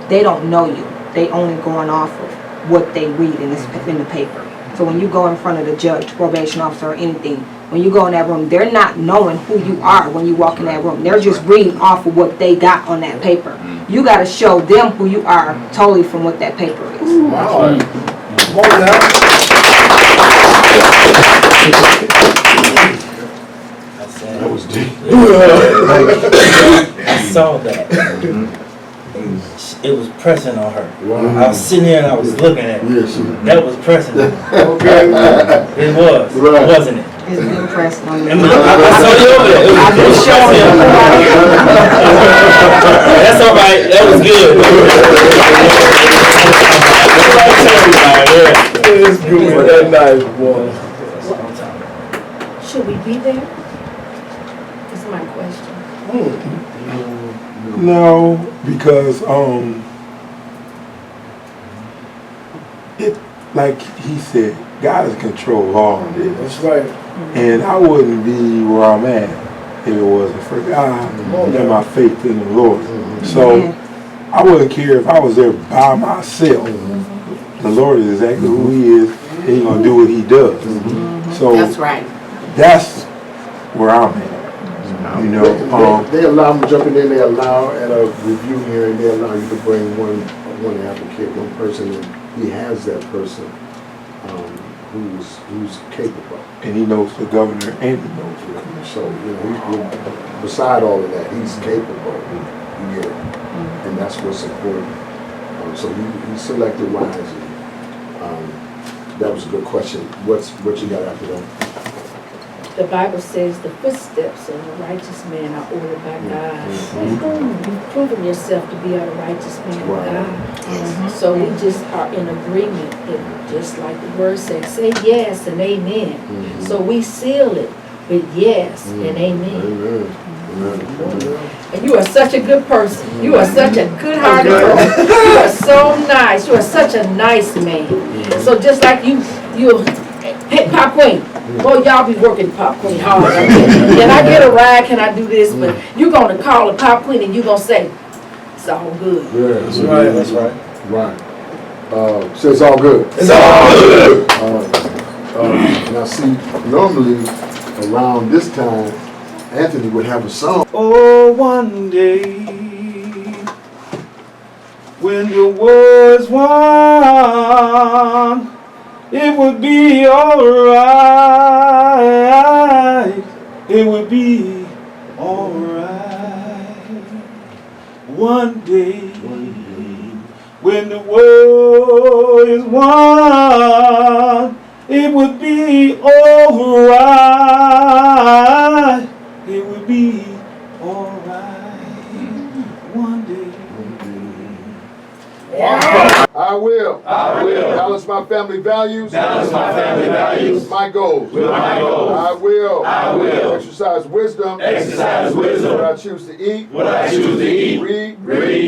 they don't know you. They only going off of what they read in the paper. So when you go in front of the judge, probation officer, or anything, when you go in that room, they're not knowing who you are when you walk in that room. They're just reading off of what they got on that paper. You got to show them who you are totally from what that paper is. Wow. Come on now. That was deep. I saw that. It was pressing on her. Wow. I was sitting there and I was looking at it. Yes. That was pressing. It was, Right. wasn't it? It's been pressing on me. I saw you over there. It was pressing. That's all right. That was good. It's good. That nice, boy. Should we be there? That's my question. No, because it, like he said, God is in control of all of this. That's right. And I wouldn't be where I'm at if it wasn't for God and my faith in the Lord. So I wouldn't care if I was there by myself. The Lord is exactly who He is, and He's gonna do what He does. So That's right. that's where I'm at. You know, They allow them to jump in there, they allow at a review hearing, they allow you to bring one advocate, one person, and he has that person who's capable. and he knows the governor and he knows the commissioner. So, you know, beside all of that, he's capable. Yeah. And that's what's important. So he selected wisely. That was a good question. What you got after that? The Bible says the footsteps of a righteous man are ordered by God. You've proven yourself to be a righteous man of God. So we just are in agreement. Just like the word says, say yes and amen. So we seal it with yes and amen. And you are such a good person. You are such a good-hearted person. You are so nice. You are such a nice man. So just like you, hey, Pop Queen. Boy, y'all be working Pop Queen hard. Can I get a ride? Can I do this? But you're going to call a Pop Queen and you're going to say, it's all good. Yeah, that's right. That's right. Right. So it's all good. It's all good. Now see, normally around this time, Anthony would have a song. Oh, one day when the war's won, it would be alright. It would be alright. One day when the war is won, it would be alright. It would be alright. One day. I will. I will. Balance my family values. Balance my family values. My goals. With my goals. I will. I will. Exercise wisdom. Exercise wisdom. What I choose to eat. What I choose to eat. Read.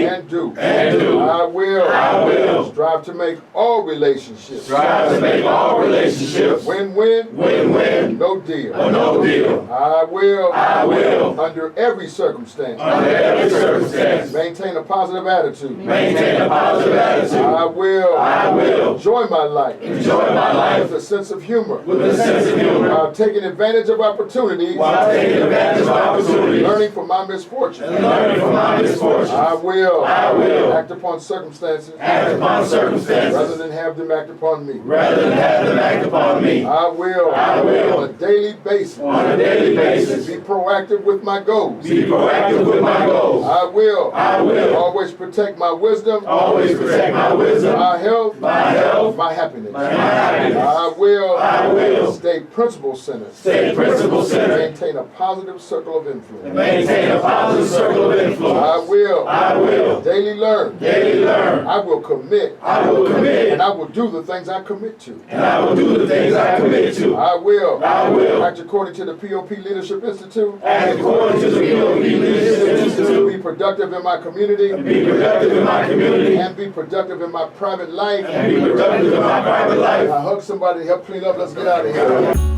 And do. And do. I will. I will. Strive to make all relationships. Strive to make all relationships. Win-win. Win-win. No deal. No deal. I will. I will. Under every circumstance. Under every circumstance. Maintain a positive attitude. Maintain a positive attitude. I will. I will. Enjoy my life. Enjoy my life. With a sense of humor. With a sense of humor. While taking advantage of opportunities. While taking advantage of opportunities. Learning from my misfortune. And learning from my misfortunes. I will. I will. Act upon circumstances. Act upon circumstances. Rather than have them act upon me. Rather than have them act upon me. I will. I will. On a daily basis. On a daily basis. Be proactive with my goals. Be proactive with my goals. I will. I will. Always protect my wisdom. Always protect my wisdom. My health. My health. My happiness. My happiness. I will. I will. Stay principle-centered. Stay principle-centered. Maintain a positive circle of influence. Maintain a positive circle of influence. I will. I will. Daily learn. Daily learn. I will commit. I will commit. And I will do the things I commit to. And I will do the things I commit to. I will. I will. Act according to the POP Leadership Institute. Act according to the POP Leadership Institute. Be productive in my community. Be productive in my community. And be productive in my private life. And be productive in my private life. I hug somebody to help clean up. Let's get out of here.